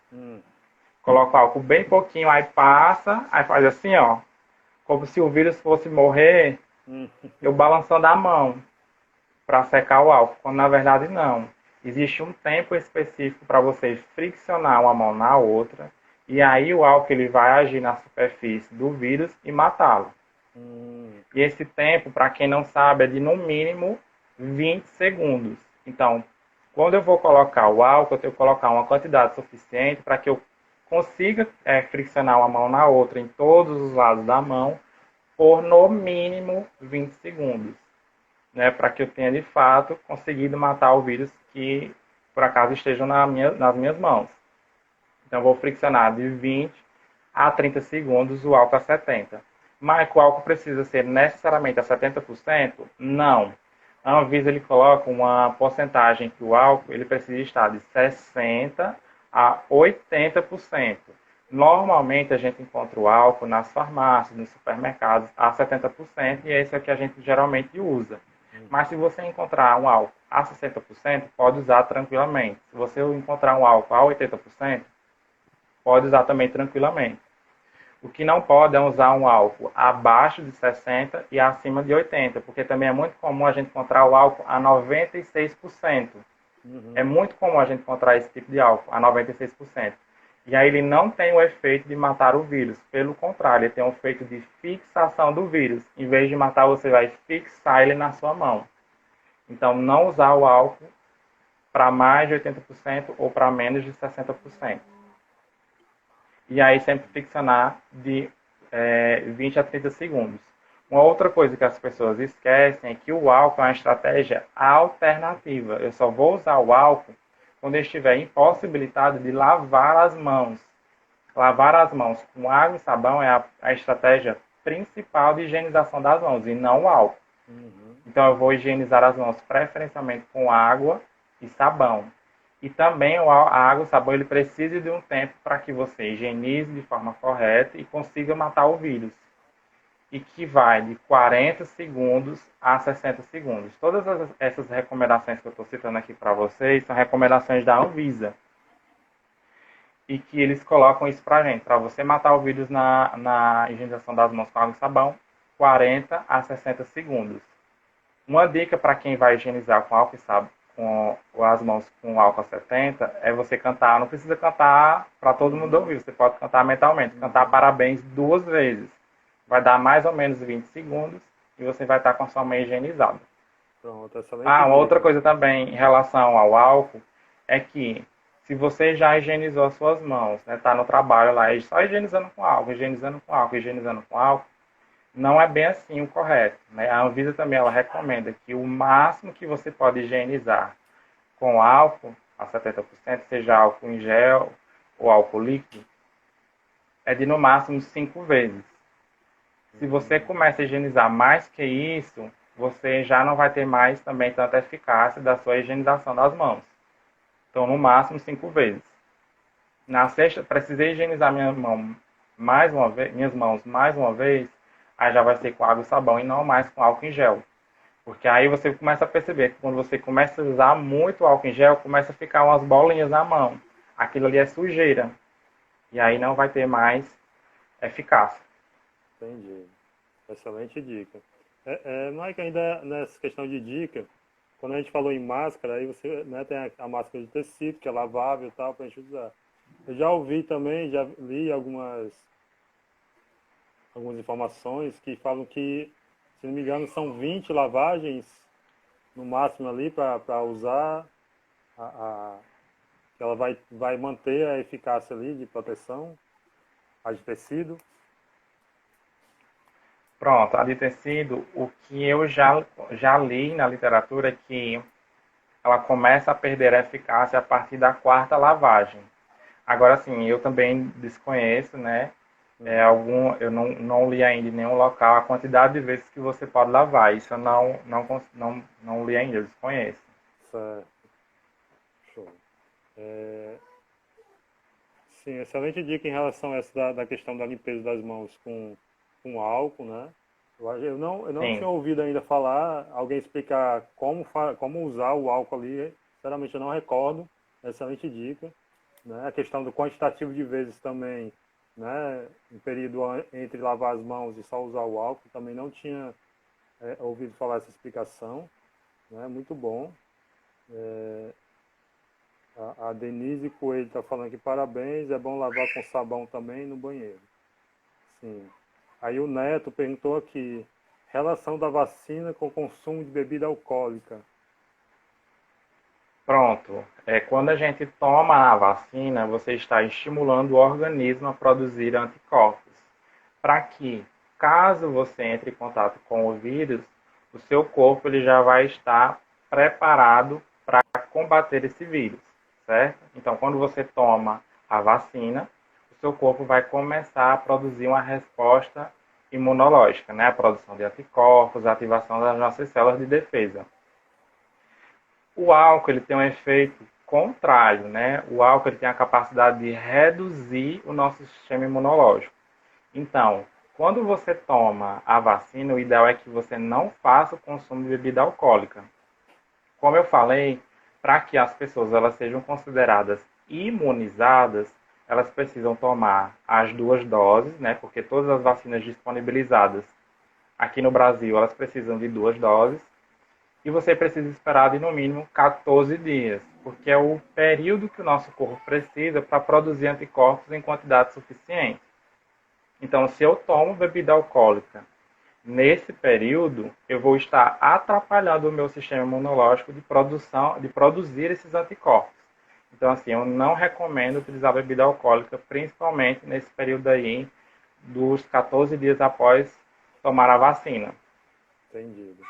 Coloca o álcool bem pouquinho, aí passa, aí faz assim, ó. Como se o vírus fosse morrer, eu balançando a mão para secar o álcool, quando na verdade não. Existe um tempo específico para você friccionar uma mão na outra, e aí o álcool ele vai agir na superfície do vírus e matá-lo. E esse tempo, para quem não sabe, é de no mínimo 20 segundos. Então, quando eu vou colocar o álcool, eu tenho que colocar uma quantidade suficiente para que eu consiga friccionar uma mão na outra em todos os lados da mão por no mínimo 20 segundos. Né, para que eu tenha de fato conseguido matar o vírus que por acaso estejam nas minhas mãos. Então, eu vou friccionar de 20 a 30 segundos o álcool a 70. Mas o álcool precisa ser necessariamente a 70%? Não. A Anvisa ele coloca uma porcentagem que o álcool ele precisa estar de 60% a 80%. Normalmente a gente encontra o álcool nas farmácias, nos supermercados a 70%, e esse é o que a gente geralmente usa. Mas se você encontrar um álcool a 60%, pode usar tranquilamente. Se você encontrar um álcool a 80%, pode usar também tranquilamente. O que não pode é usar um álcool abaixo de 60 e acima de 80, porque também é muito comum a gente encontrar o álcool a 96%. É muito comum a gente encontrar esse tipo de álcool a 96%. E aí ele não tem o efeito de matar o vírus. Pelo contrário, ele tem um efeito de fixação do vírus. Em vez de matar, você vai fixar ele na sua mão. Então, não usar o álcool para mais de 80% ou para menos de 60%. E aí sempre ficcionar de 20 a 30 segundos. Uma outra coisa que as pessoas esquecem é que o álcool é uma estratégia alternativa. Eu só vou usar o álcool quando eu estiver impossibilitado de lavar as mãos. Lavar as mãos com água e sabão é a estratégia principal de higienização das mãos, e não o álcool. Então eu vou higienizar as mãos preferencialmente com água e sabão. E também a água e o sabão ele precisa de um tempo para que você higienize de forma correta e consiga matar o vírus. E que vai de 40 segundos a 60 segundos. Todas essas recomendações que eu estou citando aqui para vocês são recomendações da Anvisa. E que eles colocam isso para a gente. Para você matar o vírus na higienização das mãos com água e sabão, 40 a 60 segundos. Uma dica para quem vai higienizar com álcool e sabão, com as mãos com álcool a 70, é você cantar. Não precisa cantar para todo mundo ouvir. Você pode cantar mentalmente. Cantar parabéns 2 vezes. Vai dar mais ou menos 20 segundos e você vai estar com a sua mão higienizada. Pronto, excelente uma dica. outra coisa também em relação ao álcool é que se você já higienizou as suas mãos, né, tá no trabalho lá, só higienizando com álcool, higienizando com álcool, higienizando com álcool, não é bem assim o correto, né? A Anvisa também ela recomenda que o máximo que você pode higienizar com álcool, a 70%, seja álcool em gel ou álcool líquido, é de no máximo 5 vezes. Se você começa a higienizar mais que isso, você já não vai ter mais também tanta eficácia da sua higienização das mãos. Então, no máximo 5 vezes. Na sexta, precisei higienizar minhas mãos mais uma vez, aí já vai ser com água e sabão e não mais com álcool em gel. Porque aí você começa a perceber que quando você começa a usar muito álcool em gel, começa a ficar umas bolinhas na mão. Aquilo ali é sujeira. E aí não vai ter mais eficácia. Entendi. Excelente dica. Mike, ainda nessa questão de dica, quando a gente falou em máscara, aí você, né, tem a máscara de tecido, que é lavável e tal, para a gente usar. Eu já ouvi também, já li algumas informações que falam que, se não me engano, são 20 lavagens no máximo ali para usar, que ela vai manter a eficácia ali de proteção, a de tecido. Pronto, a de tecido, o que eu já li na literatura é que ela começa a perder a eficácia a partir da 4ª lavagem. Agora, sim, eu também desconheço, né? Eu não li ainda em nenhum local a quantidade de vezes que você pode lavar. Isso eu não li ainda, eu desconheço. Certo. Show. Sim, excelente dica em relação a essa da questão da limpeza das mãos com álcool, né? Eu não tinha ouvido ainda falar, alguém explicar como usar o álcool ali. Sinceramente, eu não recordo. Excelente dica. Né? A questão do quantitativo de vezes também, né? Um período entre lavar as mãos e só usar o álcool, também não tinha ouvido falar essa explicação. Né? Muito bom. A Denise Coelho está falando aqui, parabéns, é bom lavar com sabão também no banheiro. Sim. Aí o Neto perguntou aqui, relação da vacina com o consumo de bebida alcoólica. Pronto. Quando a gente toma a vacina, você está estimulando o organismo a produzir anticorpos. Para que, caso você entre em contato com o vírus, o seu corpo ele já vai estar preparado para combater esse vírus, certo? Então, quando você toma a vacina, o seu corpo vai começar a produzir uma resposta imunológica, né? A produção de anticorpos, a ativação das nossas células de defesa. O álcool ele tem um efeito contrário, né? O álcool ele tem a capacidade de reduzir o nosso sistema imunológico. Então, Quando você toma a vacina, o ideal é que você não faça o consumo de bebida alcoólica. Como eu falei, para que as pessoas elas sejam consideradas imunizadas, elas precisam tomar as 2 doses, né? Porque todas as vacinas disponibilizadas aqui no Brasil, elas precisam de 2 doses. E você precisa esperar de no mínimo 14 dias, porque é o período que o nosso corpo precisa para produzir anticorpos em quantidade suficiente. Então, se eu tomo bebida alcoólica nesse período, eu vou estar atrapalhando o meu sistema imunológico de produzir esses anticorpos. Então, assim, eu não recomendo utilizar bebida alcoólica, principalmente nesse período aí dos 14 dias após tomar a vacina. Entendido.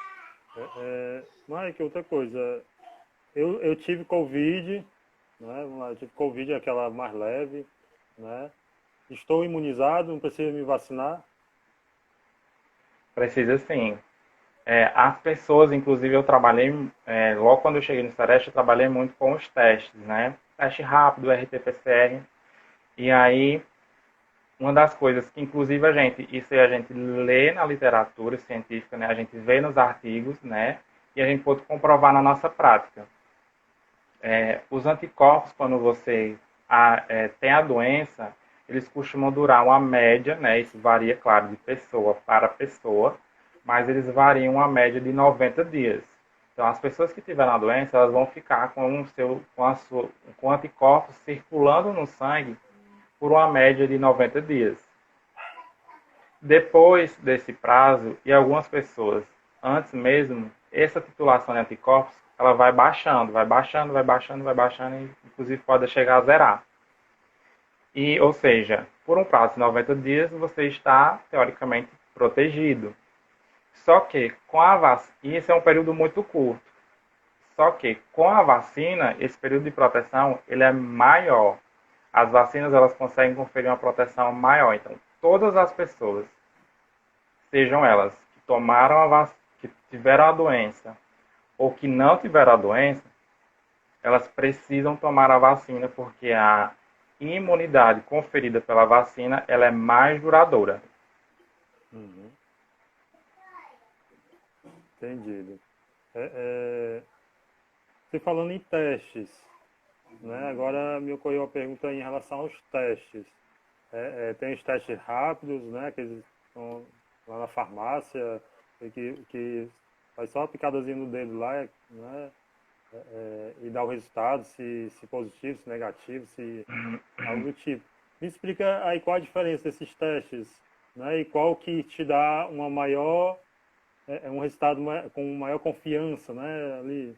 Mike, outra coisa, eu tive Covid, né? Eu tive Covid, aquela mais leve, né? Estou imunizado, não preciso me vacinar? Precisa sim. As pessoas, inclusive eu trabalhei, logo quando eu cheguei no Sereste, eu trabalhei muito com os testes, né? Teste rápido, RT-PCR. E aí, uma das coisas que inclusive isso a gente lê na literatura científica, né? A gente vê nos artigos, né? E a gente pode comprovar na nossa prática. Os anticorpos, quando você tem a doença, eles costumam durar uma média, né? Isso varia, claro, de pessoa para pessoa, mas eles variam uma média de 90 dias. Então, as pessoas que tiveram a doença, elas vão ficar com anticorpos circulando no sangue por uma média de 90 dias. Depois desse prazo, e algumas pessoas antes mesmo, essa titulação de anticorpos, ela vai baixando, vai baixando, vai baixando, vai baixando, e inclusive pode chegar a zerar. Ou seja, por um prazo de 90 dias, você está, teoricamente, protegido. Só que, com a vacina, e esse é um período muito curto, só que, com a vacina, esse período de proteção, ele é maior. As vacinas, elas conseguem conferir uma proteção maior. Então, todas as pessoas, sejam elas que tomaram que tiveram a doença, ou que não tiveram a doença, elas precisam tomar a vacina, porque a imunidade conferida pela vacina, ela é mais duradoura. Uhum. Entendido. Você falando em testes, né? Agora me ocorreu uma pergunta em relação aos testes. Tem os testes rápidos, né? Que eles estão lá na farmácia, que faz só uma picadazinha no dedo lá, né? E dá o resultado, se positivo, se negativo, se algo do tipo. Me explica aí qual a diferença desses testes, né? E qual que te dá uma maior, um resultado com maior confiança, né? Ali.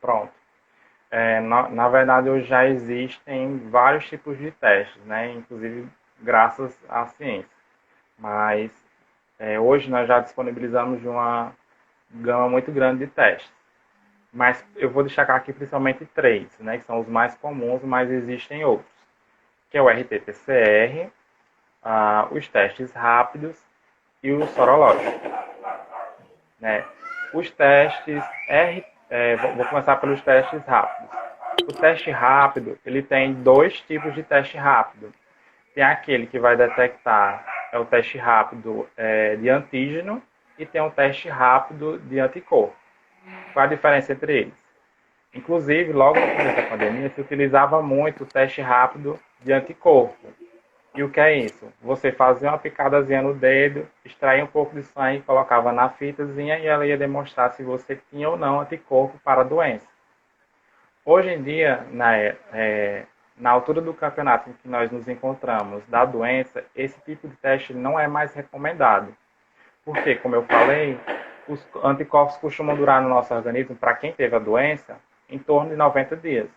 Pronto. Na verdade, hoje já existem vários tipos de testes, né? Inclusive graças à ciência. Mas hoje nós já disponibilizamos uma gama muito grande de testes. Mas eu vou destacar aqui principalmente 3, né? Que são os mais comuns, mas existem outros. Que é o RT-PCR, os testes rápidos e o sorológico. Né? Os testes vou começar pelos testes rápidos. O teste rápido, ele tem 2 tipos de teste rápido. Tem aquele que vai detectar, o teste rápido de antígeno, e tem um teste rápido de anticorpo. Qual a diferença entre eles? Inclusive, logo no começo da pandemia, se utilizava muito o teste rápido de anticorpo. E o que é isso? Você fazia uma picadazinha no dedo, extraía um pouco de sangue, colocava na fitazinha e ela ia demonstrar se você tinha ou não anticorpo para a doença. Hoje em dia, na altura do campeonato em que nós nos encontramos da doença, esse tipo de teste não é mais recomendado. Porque, como eu falei, os anticorpos costumam durar no nosso organismo, para quem teve a doença, em torno de 90 dias.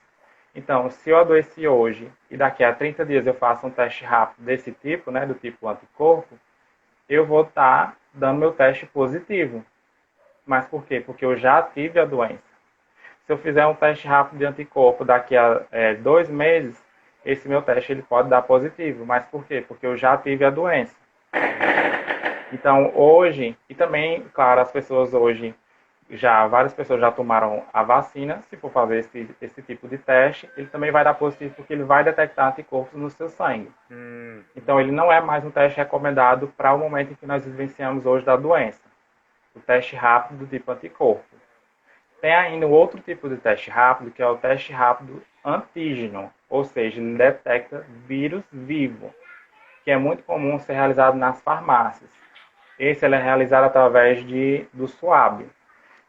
Então, se eu adoeci hoje e daqui a 30 dias eu faço um teste rápido desse tipo, né, do tipo anticorpo, eu vou estar dando meu teste positivo. Mas por quê? Porque eu já tive a doença. Se eu fizer um teste rápido de anticorpo daqui a 2 meses, esse meu teste ele pode dar positivo. Mas por quê? Porque eu já tive a doença. Então, hoje, e também, claro, as pessoas hoje várias pessoas já tomaram a vacina, se for fazer esse tipo de teste, ele também vai dar positivo porque ele vai detectar anticorpos no seu sangue. Então, ele não é mais um teste recomendado para o momento em que nós vivenciamos hoje da doença. O teste rápido do tipo anticorpo. Tem ainda um outro tipo de teste rápido, que é o teste rápido antígeno, ou seja, ele detecta vírus vivo, que é muito comum ser realizado nas farmácias. Esse ele é realizado através do SWAB.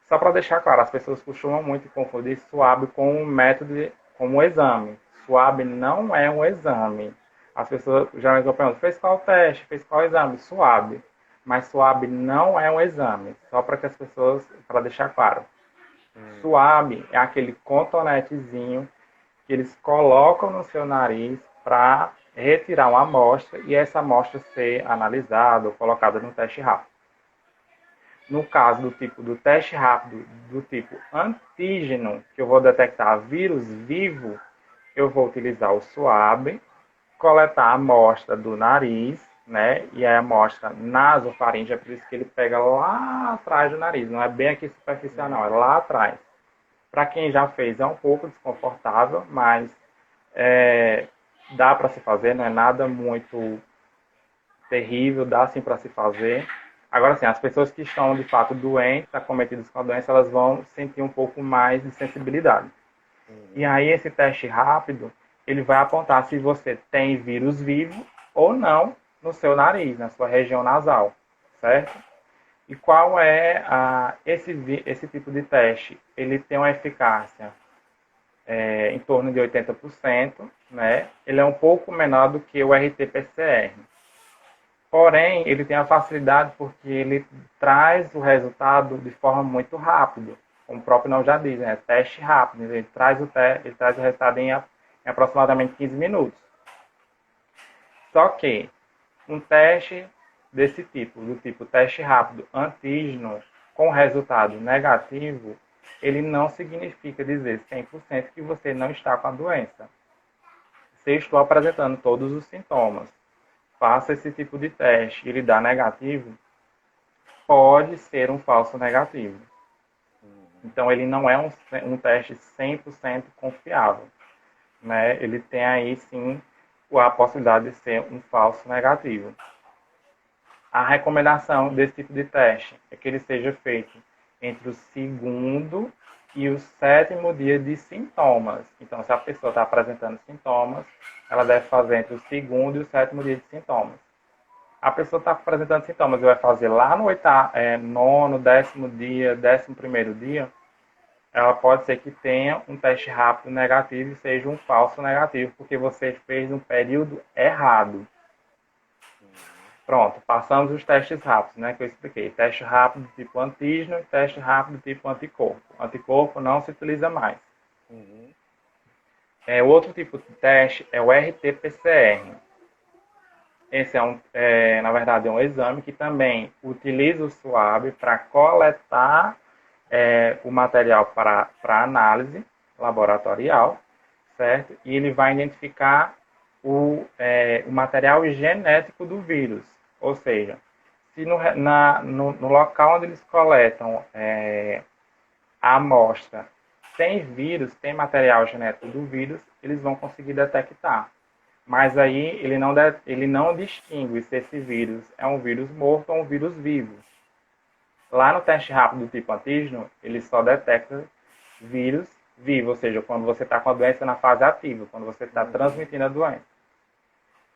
Só para deixar claro, as pessoas costumam muito confundir SWAB com um método, com um exame. SWAB não é um exame. As pessoas geralmente perguntam, fez qual teste, fez qual exame? SWAB. Mas SWAB não é um exame, só para que as pessoas, para deixar claro. SWAB é aquele cotonetezinho que eles colocam no seu nariz para retirar uma amostra e essa amostra ser analisada ou colocada no teste rápido. No caso do teste rápido do tipo antígeno, que eu vou detectar vírus vivo, eu vou utilizar o SWAB, coletar a amostra do nariz, né? E a amostra nasofaríngea, é por isso que ele pega lá atrás do nariz, não é bem aqui superficial, não, é lá atrás. Para quem já fez é um pouco desconfortável, mas dá para se fazer, não é nada muito terrível, dá sim para se fazer. Agora sim, as pessoas que estão de fato doentes, acometidas com a doença, elas vão sentir um pouco mais de sensibilidade. E aí esse teste rápido, ele vai apontar se você tem vírus vivo ou não no seu nariz, na sua região nasal, certo? E qual é esse tipo de teste? Ele tem uma eficácia em torno de 80%, né? Ele é um pouco menor do que o RT-PCR. Porém, ele tem a facilidade porque ele traz o resultado de forma muito rápida. Como o próprio nome já diz, né? Teste rápido. Ele traz o resultado em aproximadamente 15 minutos. Só que um teste desse tipo, do tipo teste rápido antígeno, com resultado negativo, ele não significa dizer 100% que você não está com a doença. Se eu estou apresentando todos os sintomas, faça esse tipo de teste e ele dá negativo, pode ser um falso negativo. Então, ele não é um teste 100% confiável, né? Ele tem aí, sim, a possibilidade de ser um falso negativo. A recomendação desse tipo de teste é que ele seja feito entre o segundo e o sétimo dia de sintomas. Então, se a pessoa está apresentando sintomas, ela deve fazer entre o segundo e o sétimo dia de sintomas. A pessoa está apresentando sintomas e vai fazer lá no nono, 10º dia, 11º dia, ela pode ser que tenha um teste rápido negativo e seja um falso negativo, porque você fez no período errado. Pronto, passamos os testes rápidos, né, que eu expliquei. Teste rápido tipo antígeno e teste rápido tipo anticorpo. Anticorpo não se utiliza mais. O outro tipo de teste é o RT-PCR. Esse na verdade, é um exame que também utiliza o SWAB para coletar o material para análise laboratorial, certo? E ele vai identificar o material genético do vírus. Ou seja, se no local onde eles coletam a amostra tem vírus, tem material genético do vírus, eles vão conseguir detectar. Mas aí ele não distingue se esse vírus é um vírus morto ou um vírus vivo. Lá no teste rápido do tipo antígeno, ele só detecta vírus vivo, ou seja, quando você está com a doença na fase ativa, quando você está transmitindo a doença.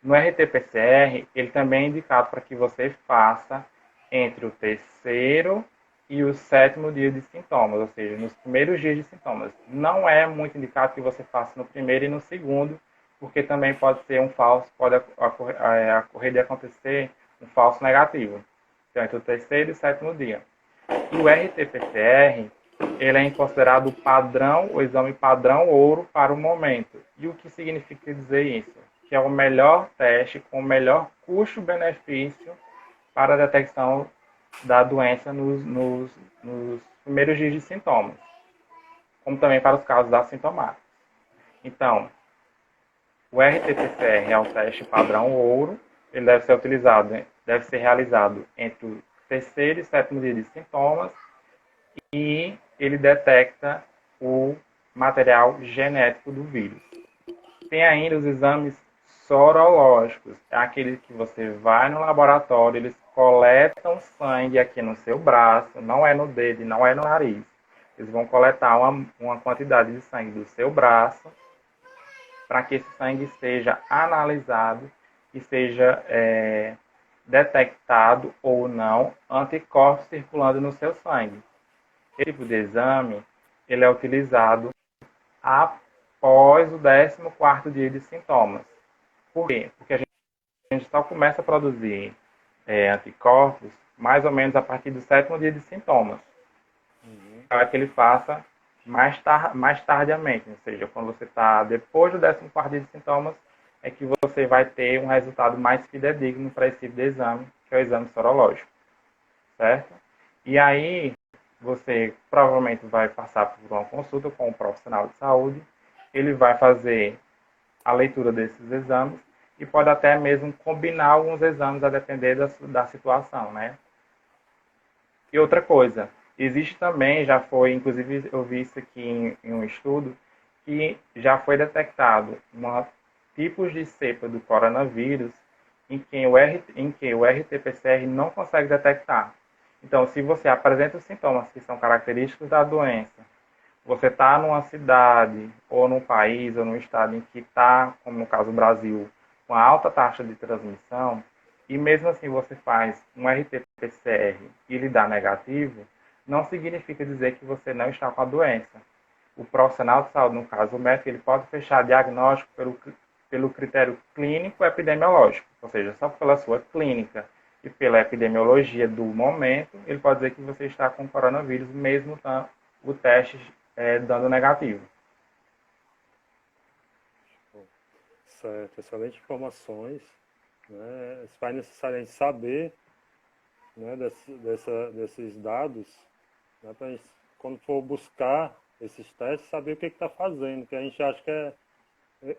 No RT-PCR, ele também é indicado para que você faça entre o 3º e o 7º dia de sintomas, ou seja, nos primeiros dias de sintomas. Não é muito indicado que você faça no primeiro e no segundo, porque também pode ser um falso, pode ocorrer de acontecer um falso negativo. Então, entre o 3º e o 7º dia. E o RT-PCR, ele é considerado o exame padrão ouro para o momento. E o que significa dizer isso? Que é o melhor teste com o melhor custo-benefício para a detecção da doença nos primeiros dias de sintomas, como também para os casos assintomáticos. Então, o RT-PCR é o teste padrão ouro, ele deve ser realizado entre o 3º e 7º dia de sintomas, e ele detecta o material genético do vírus. Tem ainda os exames sorológicos, é aquele que você vai no laboratório, eles coletam sangue aqui no seu braço, não é no dedo, não é no nariz. Eles vão coletar uma quantidade de sangue do seu braço para que esse sangue seja analisado e seja detectado ou não anticorpos circulando no seu sangue. Esse tipo de exame ele é utilizado após o 14º dia de sintomas. Por quê? Porque a gente só começa a produzir anticorpos mais ou menos a partir do 7º dia de sintomas. Para que ele faça mais tardiamente, ou seja, quando você está depois do 14º dia de sintomas, é que você vai ter um resultado mais fidedigno para esse tipo de exame, que é o exame sorológico, certo? E aí, você provavelmente vai passar por uma consulta com um profissional de saúde, ele vai fazer a leitura desses exames e pode até mesmo combinar alguns exames a depender da situação, né? E outra coisa, existe também, já foi, inclusive eu vi isso aqui em um estudo, que já foi detectado tipos de cepa do coronavírus em que o RT-PCR não consegue detectar. Então, se você apresenta os sintomas que são característicos da doença, você está numa cidade, ou num país, ou num estado em que está, como no caso do Brasil, com alta taxa de transmissão, e mesmo assim você faz um RT-PCR e ele dá negativo, não significa dizer que você não está com a doença. O profissional de saúde, no caso o médico, ele pode fechar diagnóstico pelo critério clínico epidemiológico, ou seja, só pela sua clínica e pela epidemiologia do momento, ele pode dizer que você está com coronavírus, mesmo o teste dando negativo. Certo, excelentes informações. Né? Se faz necessariamente saber, né, desses dados, né, para quando for buscar esses testes, saber o que está fazendo, que a gente acha que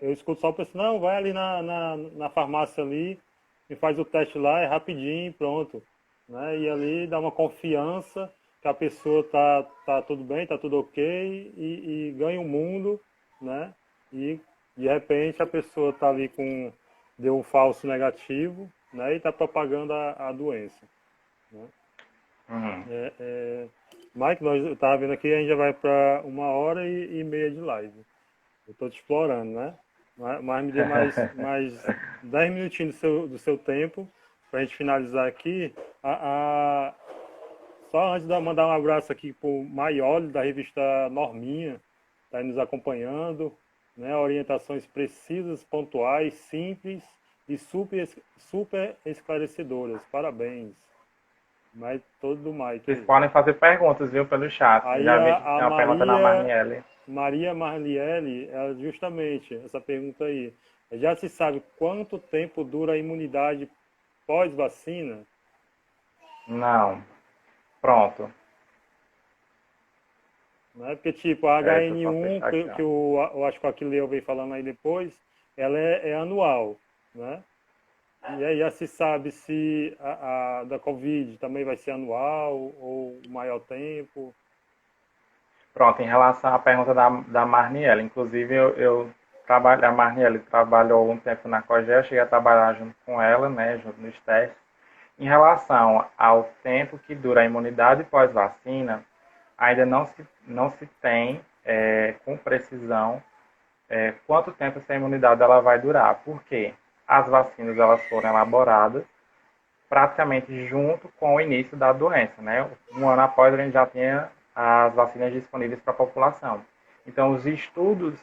eu escuto só o pessoal, não, vai ali na farmácia ali e faz o teste lá, é rapidinho, pronto. Né? E ali dá uma confiança que a pessoa tá tudo bem, tá tudo ok e ganha o mundo, né? E de repente a pessoa tá ali deu um falso negativo, né? E está propagando a doença. Né? Uhum. Mike, nós estava vendo aqui, a gente já vai para 1h30 de live. Eu estou te explorando, né? Mas me dê mais 10 minutinhos do seu tempo para a gente finalizar aqui. Só antes de mandar um abraço aqui para o Maioli, da revista Norminha, está aí nos acompanhando. Né? Orientações precisas, pontuais, simples e super esclarecedoras. Parabéns. Mas todo do Mike Vocês aí. podem fazer perguntas, viu, pelo chat. Aí Já vi que a tem uma pergunta na Marniele. Maria Marliele, justamente essa pergunta aí. Já se sabe quanto tempo dura a imunidade pós-vacina? Não. Pronto. Né? Porque, tipo, a Deixa eu só HN1, fechar aqui, que ó. eu acho que o Aquileu vem falando aí depois, ela é anual, né? E aí já se sabe se a da Covid também vai ser anual ou maior tempo. Pronto, em relação à pergunta da Marniele, inclusive a Marniele trabalhou um tempo na COGEA, cheguei a trabalhar junto com ela, né, junto nos testes. Em relação ao tempo que dura a imunidade pós-vacina, ainda não se tem com precisão quanto tempo essa imunidade ela vai durar. Por quê? As vacinas elas foram elaboradas praticamente junto com o início da doença, né? Um ano após a gente já tinha as vacinas disponíveis para a população. Então, os estudos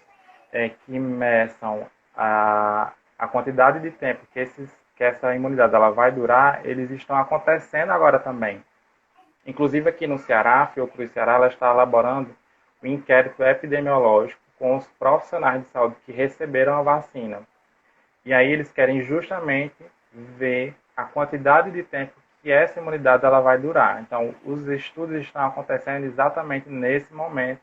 que meçam a quantidade de tempo que essa imunidade ela vai durar, eles estão acontecendo agora também. Inclusive aqui no Ceará, a Fiocruz Ceará, ela está elaborando um inquérito epidemiológico com os profissionais de saúde que receberam a vacina. E aí eles querem justamente ver a quantidade de tempo que essa imunidade ela vai durar. Então, os estudos estão acontecendo exatamente nesse momento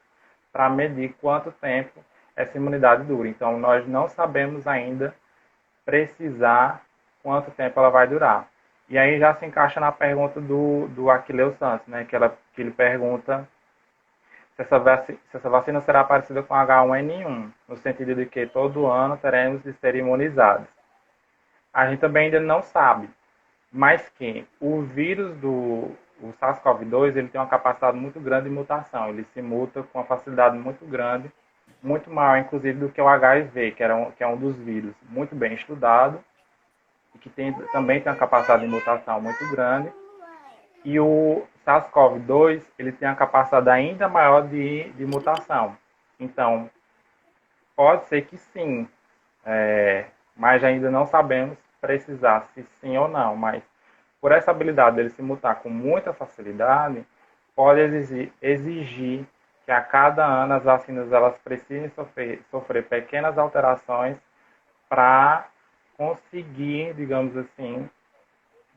para medir quanto tempo essa imunidade dura. Então, nós não sabemos ainda precisar quanto tempo ela vai durar. E aí já se encaixa na pergunta do Aquileu Santos, né, que ele pergunta se essa vacina será parecida com H1N1, no sentido de que todo ano teremos de ser imunizados. A gente também ainda não sabe, mas que o vírus o SARS-CoV-2 ele tem uma capacidade muito grande de mutação, ele se muta com uma facilidade muito grande, muito maior, inclusive, do que o HIV, que é um dos vírus muito bem estudado, e que também tem uma capacidade de mutação muito grande. E o SARS-CoV-2 ele tem uma capacidade ainda maior de mutação. Então, pode ser que sim, mas ainda não sabemos precisar se sim ou não. Mas por essa habilidade dele se mutar com muita facilidade, pode exigir que a cada ano as vacinas elas precisem sofrer pequenas alterações para conseguir, digamos assim,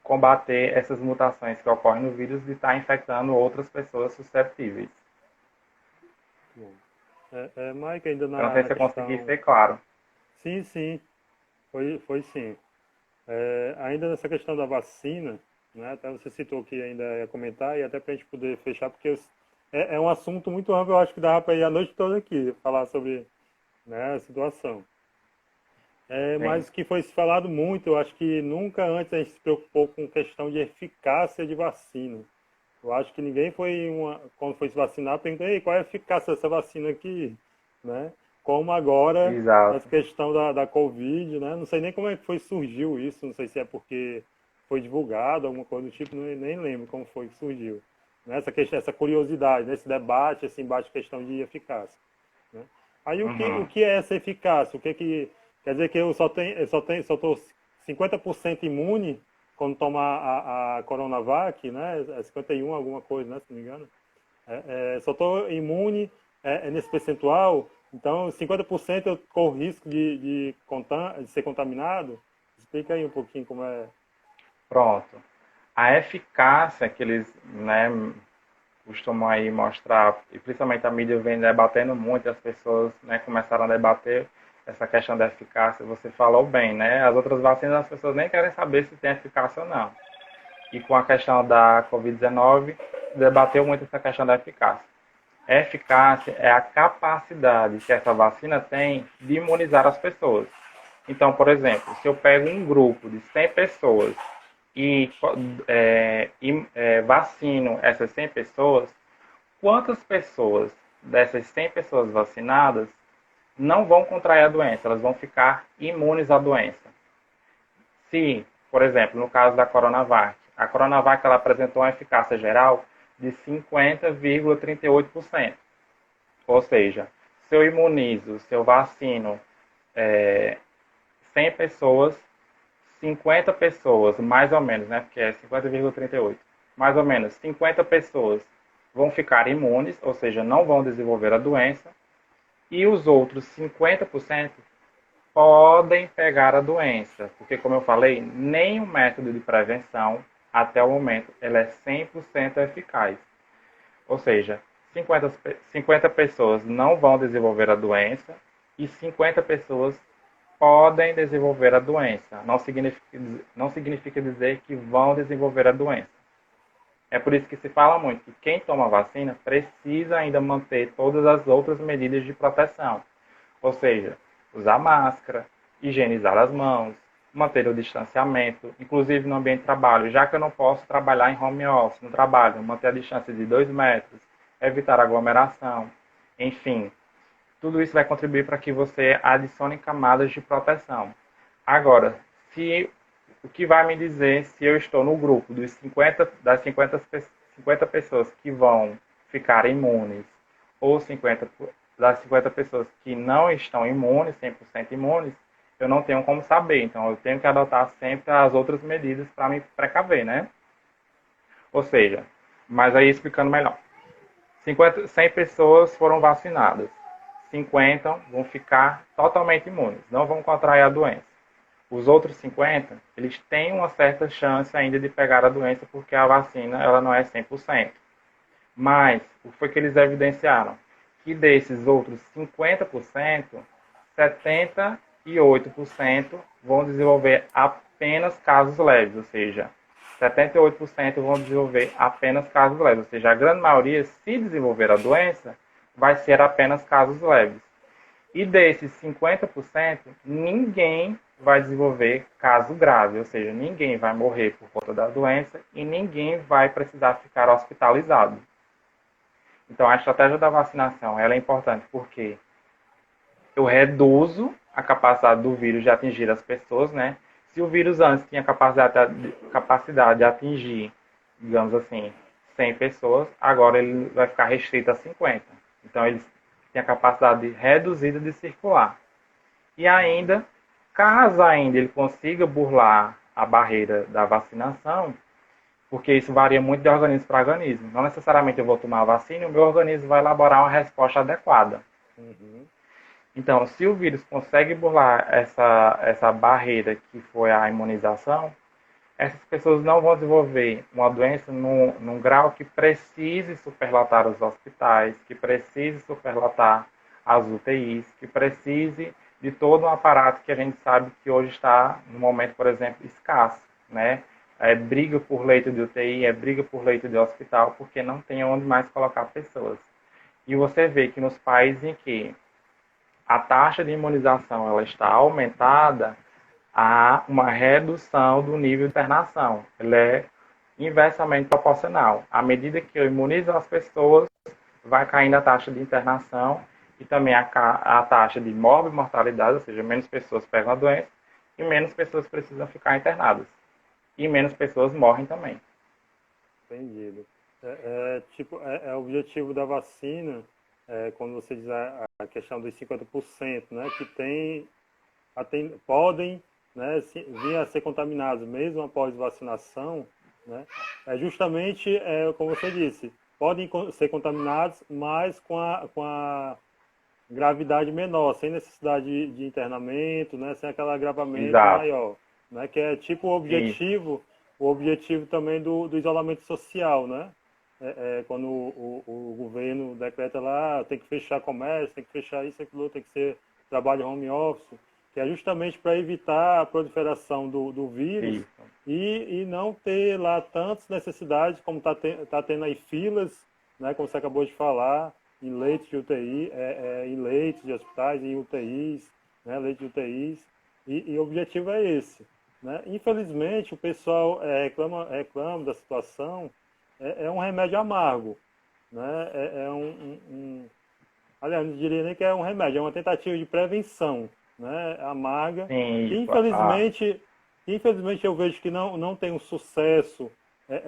combater essas mutações que ocorrem no vírus e estar infectando outras pessoas suscetíveis. Bom. Mike, ainda Eu não sei se eu questão... consegui ser claro. Sim, foi sim. Ainda nessa questão da vacina, né, até você citou que ainda ia comentar, e até para a gente poder fechar, porque é um assunto muito amplo, eu acho que dá para ir a noite toda aqui, falar sobre, né, a situação. Mas que foi se falado muito, eu acho que nunca antes a gente se preocupou com questão de eficácia de vacina. Eu acho que ninguém quando foi se vacinar, perguntou, ei, qual é a eficácia dessa vacina aqui, né? Como agora, Exato. essa questão da Covid, né? Não sei nem como é que surgiu isso, não sei se é porque foi divulgado, alguma coisa do tipo, nem lembro como foi que surgiu. Né? Essa curiosidade, né? Esse debate, esse embate, questão de eficácia. Né? Aí o que é essa eficácia? O que quer dizer que eu só estou 50% imune quando tomar a Coronavac, né? 51 alguma coisa, né? Se não me engano. Só estou imune nesse percentual, então 50% eu corro risco de ser contaminado. Explica aí um pouquinho como é. Pronto. A eficácia que eles, né, costumam aí mostrar, e principalmente a mídia vem debatendo muito, as pessoas, né, começaram a debater essa questão da eficácia. Você falou bem, né? As outras vacinas as pessoas nem querem saber se tem eficácia ou não. E com a questão da Covid-19, debateu muito essa questão da eficácia. A eficácia é a capacidade que essa vacina tem de imunizar as pessoas. Então, por exemplo, se eu pego um grupo de 100 pessoas e vacino essas 100 pessoas, quantas pessoas dessas 100 pessoas vacinadas não vão contrair a doença? Elas vão ficar imunes à doença. Se, por exemplo, no caso da Coronavac, a Coronavac ela apresentou uma eficácia geral de 50,38%. Ou seja, se eu imunizo, se eu vacino 100 pessoas, 50 pessoas, mais ou menos, né? Porque é 50,38. Mais ou menos, 50 pessoas vão ficar imunes, ou seja, não vão desenvolver a doença. E os outros 50% podem pegar a doença. Porque, como eu falei, nenhum método de prevenção, até o momento, ele é 100% eficaz. Ou seja, 50 pessoas não vão desenvolver a doença e 50 pessoas podem desenvolver a doença. Não significa dizer que vão desenvolver a doença. É por isso que se fala muito que quem toma vacina precisa ainda manter todas as outras medidas de proteção. Ou seja, usar máscara, higienizar as mãos, manter o distanciamento, inclusive no ambiente de trabalho, já que eu não posso trabalhar em home office no trabalho, manter a distância de 2 metros, evitar aglomeração, enfim. Tudo isso vai contribuir para que você adicione camadas de proteção. Agora, o que vai me dizer se eu estou no grupo das 50 pessoas que vão ficar imunes ou das 50 pessoas que não estão imunes, 100% imunes, eu não tenho como saber. Então, eu tenho que adotar sempre as outras medidas para me precaver, né? Ou seja, mas aí explicando melhor. 100 pessoas foram vacinadas. 50 vão ficar totalmente imunes, não vão contrair a doença. Os outros 50, eles têm uma certa chance ainda de pegar a doença porque a vacina ela não é 100%. Mas, o que foi que eles evidenciaram? Que desses outros 50%, 78% vão desenvolver apenas casos leves, ou seja, 78% vão desenvolver apenas casos leves, ou seja, a grande maioria, se desenvolver a doença, vai ser apenas casos leves. E desses 50%, ninguém vai desenvolver caso grave, ou seja, ninguém vai morrer por conta da doença e ninguém vai precisar ficar hospitalizado. Então, a estratégia da vacinação ela é importante porque eu reduzo a capacidade do vírus de atingir as pessoas, né? Se o vírus antes tinha capacidade de atingir, digamos assim, 100 pessoas, agora ele vai ficar restrito a 50. Então, ele tem a capacidade reduzida de circular. E ainda, caso ainda ele consiga burlar a barreira da vacinação, porque isso varia muito de organismo para organismo. Não necessariamente eu vou tomar a vacina e o meu organismo vai elaborar uma resposta adequada. Uhum. Então, se o vírus consegue burlar essa barreira que foi a imunização, essas pessoas não vão desenvolver uma doença num grau que precise superlotar os hospitais, que precise superlotar as UTIs, que precise de todo um aparato que a gente sabe que hoje está, no momento, por exemplo, escasso, né? É briga por leito de UTI, é briga por leito de hospital, porque não tem onde mais colocar pessoas. E você vê que nos países em que a taxa de imunização ela está aumentada, há uma redução do nível de internação. Ela é inversamente proporcional. À medida que eu imunizo as pessoas, vai caindo a taxa de internação e também a taxa de morbimortalidade, ou seja, menos pessoas pegam a doença e menos pessoas precisam ficar internadas. E menos pessoas morrem também. Entendido. Tipo, o objetivo da vacina, quando você diz a questão dos 50%, né, que podem, né, vir a ser contaminados mesmo após vacinação, né, é justamente, como você disse, podem ser contaminados, mas com a gravidade menor, sem necessidade de internamento, né, sem aquele agravamento Exato. maior, né, que é tipo Isso. o objetivo também do isolamento social, né? Quando o governo decreta lá, tem que fechar comércio, tem que fechar isso, aquilo, tem que ser trabalho home office, que é justamente para evitar a proliferação do vírus e não ter lá tantas necessidades como tá tendo aí filas, né, como você acabou de falar, em leitos de UTI, em leitos de hospitais, em UTIs, né, leitos de UTIs, e o objetivo é esse. Né? Infelizmente, o pessoal reclama da situação, é um remédio amargo. Né? Aliás, não diria nem que é um remédio, é uma tentativa de prevenção, né? Amarga, Sim, que isso. infelizmente eu vejo que não tem um sucesso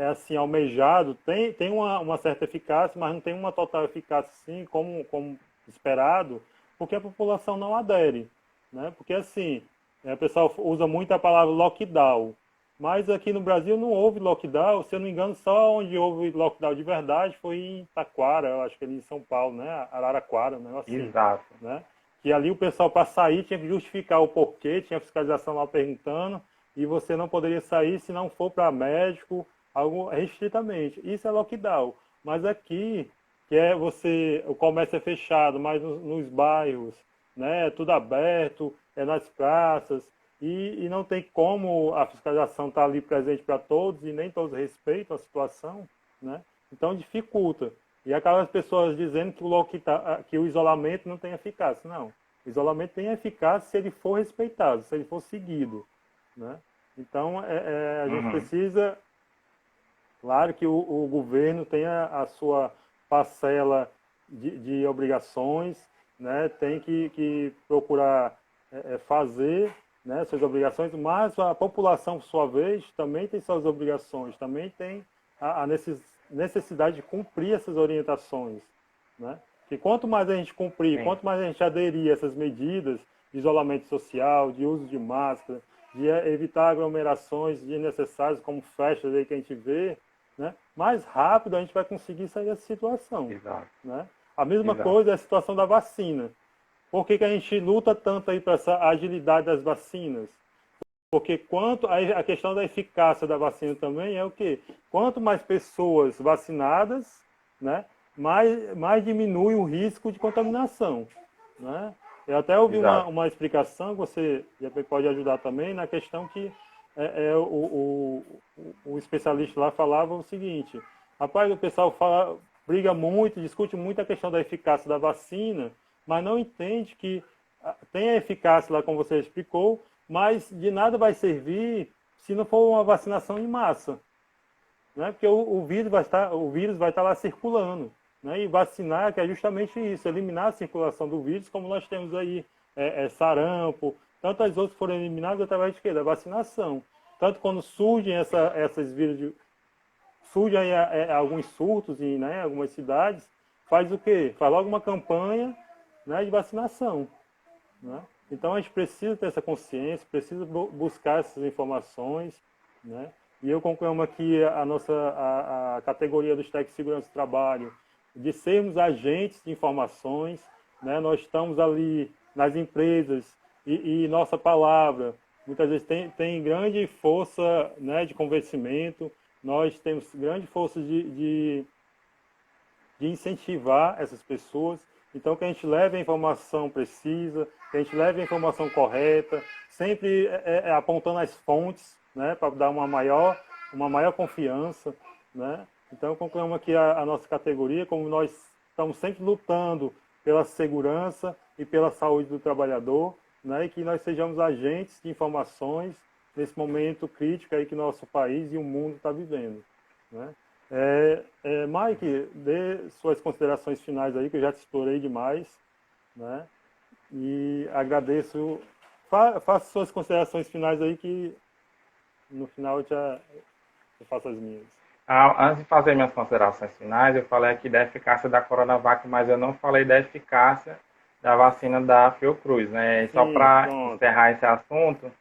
assim almejado, tem uma certa eficácia, mas não tem uma total eficácia assim, como esperado, porque a população não adere. Né? Porque assim, o pessoal usa muito a palavra lockdown, mas aqui no Brasil não houve lockdown, se eu não me engano, só onde houve lockdown de verdade foi em Taquara, eu acho que ali em São Paulo, né? Araraquara, um negócio assim. Exato. Né? Que ali o pessoal para sair tinha que justificar o porquê, tinha fiscalização lá perguntando, e você não poderia sair se não for para médico, algo restritamente. Isso é lockdown. Mas aqui, o comércio é fechado, mas nos bairros, né? Tudo aberto, nas praças, e não tem como a fiscalização estar ali presente para todos e nem todos respeitam a situação, né? Então dificulta. E aquelas pessoas dizendo que o isolamento não tem eficácia. Não, o isolamento tem eficácia se ele for respeitado, se ele for seguido. Né? Então a gente precisa, claro que o governo tem a sua parcela de obrigações, né? Tem que procurar fazer, né, suas obrigações, mas a população, por sua vez, também tem suas obrigações, também tem a necessidade de cumprir essas orientações. Né? Que quanto mais a gente cumprir, quanto mais a gente aderir a essas medidas de isolamento social, de uso de máscara, de evitar aglomerações desnecessárias, como festas aí que a gente vê, né, mais rápido a gente vai conseguir sair dessa situação. Exato. Né? A mesma coisa é a situação da vacina. Por que a gente luta tanto aí para essa agilidade das vacinas? Porque a questão da eficácia da vacina também é o quê? Quanto mais pessoas vacinadas, né, mais diminui o risco de contaminação. Né? Eu até ouvi uma explicação, que você pode ajudar também, na questão que o especialista lá falava o seguinte: rapaz, o pessoal fala, briga muito, discute muito a questão da eficácia da vacina, mas não entende que tem a eficácia lá, como você explicou, mas de nada vai servir se não for uma vacinação em massa, né? Porque o vírus vai estar lá circulando, né? E vacinar, que é justamente isso, eliminar a circulação do vírus, como nós temos aí sarampo, tantas outras foram eliminadas através de quê? Da vacinação. Tanto quando surgem essas vírus, surgem aí, alguns surtos em, né, algumas cidades, faz o quê? Faz logo uma campanha, né, de vacinação, né? Então a gente precisa ter essa consciência, precisa buscar essas informações, né? E eu conclamo aqui a categoria dos técnicos de segurança do trabalho, de sermos agentes de informações, né? Nós estamos ali nas empresas e nossa palavra muitas vezes tem grande força, né, de convencimento, nós temos grande força de incentivar essas pessoas. Então, que a gente leve a informação precisa, que a gente leve a informação correta, sempre apontando as fontes, né, para dar uma maior confiança, né? Então, concluímos aqui a nossa categoria, como nós estamos sempre lutando pela segurança e pela saúde do trabalhador, né, e que nós sejamos agentes de informações nesse momento crítico aí que nosso país e o mundo está vivendo, né? Mike, dê suas considerações finais aí, que eu já te explorei demais, né? E agradeço. Faça suas considerações finais aí, que no final eu faço as minhas. Antes de fazer minhas considerações finais, eu falei aqui da eficácia da Coronavac, mas eu não falei da eficácia da vacina da Fiocruz, né? E só para encerrar esse assunto,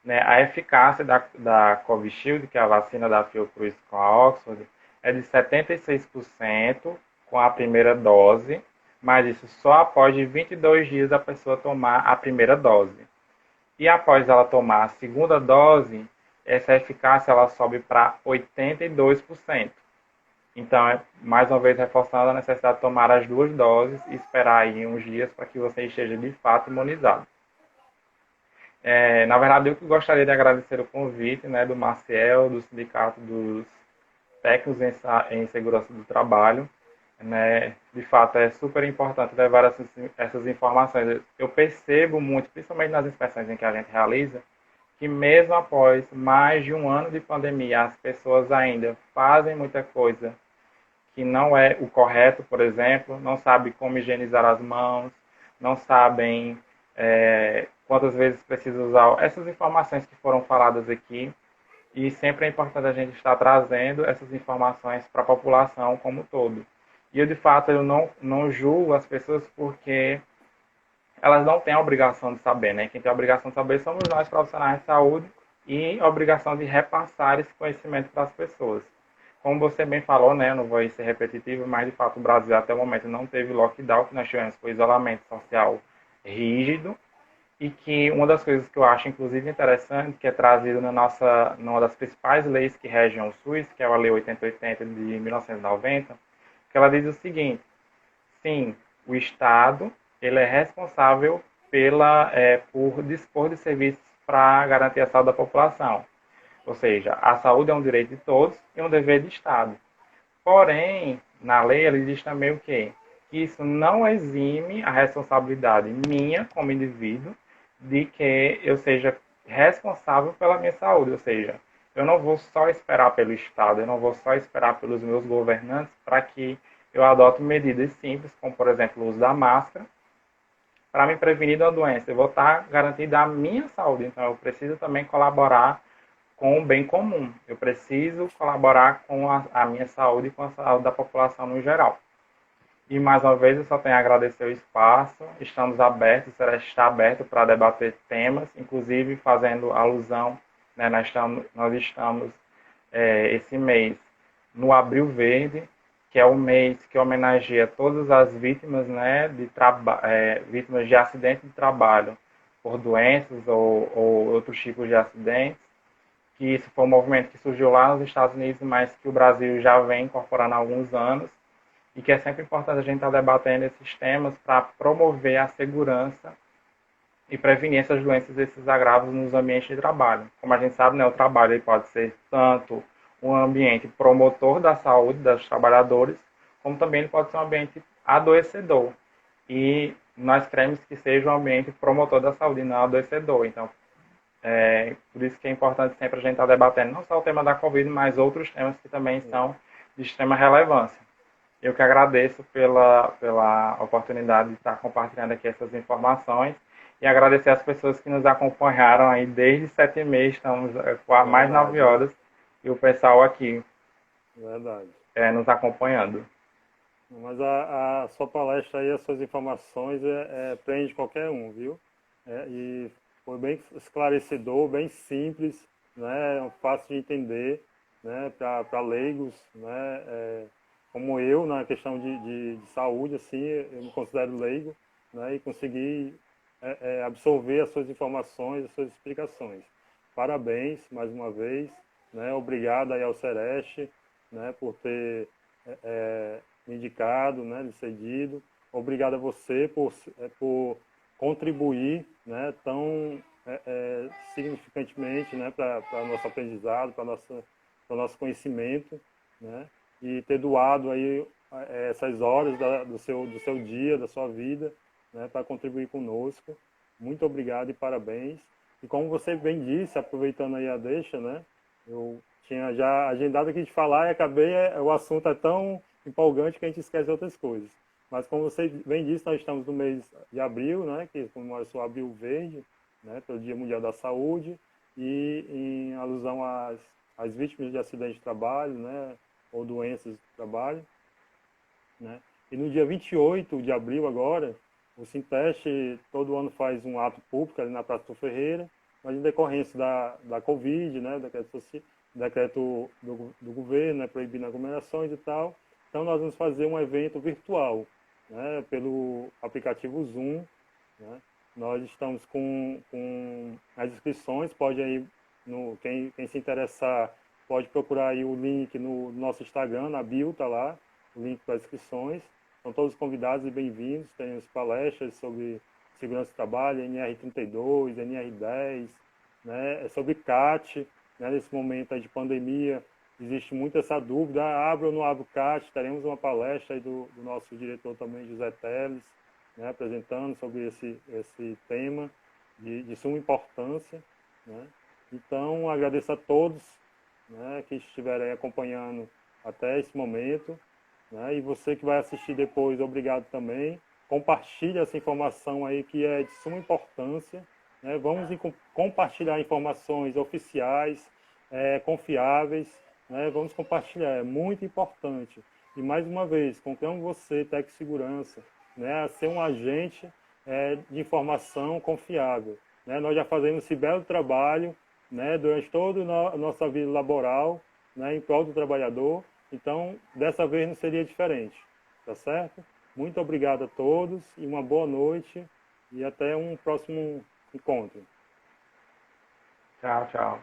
né, a eficácia da Covishield, que é a vacina da Fiocruz com a Oxford, é de 76% com a primeira dose, mas isso só após de 22 dias a pessoa tomar a primeira dose. E após ela tomar a segunda dose, essa eficácia ela sobe para 82%. Então, mais uma vez reforçando a necessidade de tomar as duas doses e esperar aí uns dias para que você esteja de fato imunizado. Na verdade, eu que gostaria de agradecer o convite, né, do Maciel, do Sindicato dos Técnicos em Segurança do Trabalho, né? De fato, é super importante levar essas informações. Eu percebo muito, principalmente nas inspeções em que a gente realiza, que mesmo após mais de um ano de pandemia, as pessoas ainda fazem muita coisa que não é o correto, por exemplo, não sabem como higienizar as mãos, não sabem quantas vezes precisa usar essas informações que foram faladas aqui. E sempre é importante a gente estar trazendo essas informações para a população como um todo. E eu, de fato, eu não julgo as pessoas porque elas não têm a obrigação de saber, né? Quem tem a obrigação de saber somos nós, profissionais de saúde, e a obrigação de repassar esse conhecimento para as pessoas. Como você bem falou, né? Eu não vou ser repetitivo, mas, de fato, o Brasil até o momento não teve lockdown, que nós tivemos foi isolamento social rígido, e que uma das coisas que eu acho, inclusive, interessante, que é trazido numa das principais leis que regem o SUS, que é a Lei 8080 de 1990, que ela diz o seguinte: sim, o Estado ele é responsável por dispor de serviços para garantir a saúde da população. Ou seja, a saúde é um direito de todos e um dever do Estado. Porém, na lei, ele diz também o quê? Que isso não exime a responsabilidade minha, como indivíduo, de que eu seja responsável pela minha saúde. Ou seja, eu não vou só esperar pelo Estado, eu não vou só esperar pelos meus governantes para que eu adote medidas simples, como, por exemplo, o uso da máscara, para me prevenir de uma doença. Eu vou estar garantindo a minha saúde, então eu preciso também colaborar com o bem comum. Eu preciso colaborar com a minha saúde e com a saúde da população no geral. E, mais uma vez, eu só tenho a agradecer o espaço. Estamos abertos, está aberto para debater temas, inclusive fazendo alusão, né, nós estamos esse mês no Abril Verde, que é o mês que homenageia todas as vítimas, né, vítimas de acidente de trabalho por doenças ou outros tipos de acidentes. Que isso foi um movimento que surgiu lá nos Estados Unidos, mas que o Brasil já vem incorporando há alguns anos, e que é sempre importante a gente estar debatendo esses temas para promover a segurança e prevenir essas doenças, esses agravos nos ambientes de trabalho. Como a gente sabe, né, o trabalho ele pode ser tanto um ambiente promotor da saúde dos trabalhadores, como também ele pode ser um ambiente adoecedor. E nós queremos que seja um ambiente promotor da saúde, não adoecedor. Então, por isso que é importante sempre a gente estar debatendo não só o tema da Covid, mas outros temas que também são de extrema relevância. Eu que agradeço pela oportunidade de estar compartilhando aqui essas informações e agradecer as pessoas que nos acompanharam aí desde 7h30, estamos com mais 9 horas, e o pessoal aqui Verdade. nos acompanhando. Mas a sua palestra aí, as suas informações, prende qualquer um, viu? E foi bem esclarecedor, bem simples, né? Fácil de entender, né? Para leigos, né? Como eu, na questão de saúde, assim, eu me considero leigo, né? E consegui absorver as suas informações, as suas explicações. Parabéns, mais uma vez, né? Obrigado aí ao Sereste, né? Por ter me indicado, né? Me cedido. Obrigado a você por contribuir, né? Tão significantemente, né? Para nosso aprendizado, para o nosso conhecimento, né? E ter doado aí essas horas do seu dia, da sua vida, né, para contribuir conosco. Muito obrigado e parabéns. E como você bem disse, aproveitando aí a deixa, né, eu tinha já agendado aqui de falar e acabei, o assunto é tão empolgante que a gente esquece outras coisas. Mas como você bem disse, nós estamos no mês de abril, né, que comemora o Abril Verde, né, pelo Dia Mundial da Saúde, e em alusão às vítimas de acidente de trabalho, né, ou doenças do trabalho, né? E no dia 28 de abril agora, o Sinteste todo ano faz um ato público ali na Praça do Ferreira, mas em decorrência da Covid, né, decreto do governo, né, proibindo aglomerações e tal, então nós vamos fazer um evento virtual, né, pelo aplicativo Zoom, né? Nós estamos com as inscrições, pode aí, quem se interessar, pode procurar aí o link no nosso Instagram, na bio, tá lá, o link para as inscrições. São todos convidados e bem-vindos. Temos palestras sobre segurança do trabalho, NR32, NR10, né? Sobre CAT, né? Nesse momento aí de pandemia, existe muito essa dúvida, abre ou não abre o CAT? Teremos uma palestra aí do nosso diretor também, José Teles, né? Apresentando sobre esse tema de suma importância, né? Então, agradeço a todos, né, que estiverem acompanhando até esse momento, né, e você que vai assistir depois, obrigado também. Compartilhe essa informação aí que é de suma importância, né? Vamos compartilhar informações oficiais, confiáveis, né? Vamos compartilhar, é muito importante. E mais uma vez, confiamos você, Tec Segurança, né, a ser um agente de informação confiável, né? Nós já fazemos esse belo trabalho, né, durante toda a nossa vida laboral, né, em prol do trabalhador. Então, dessa vez não seria diferente, tá certo? Muito obrigado a todos e uma boa noite e até um próximo encontro. Tchau, tchau.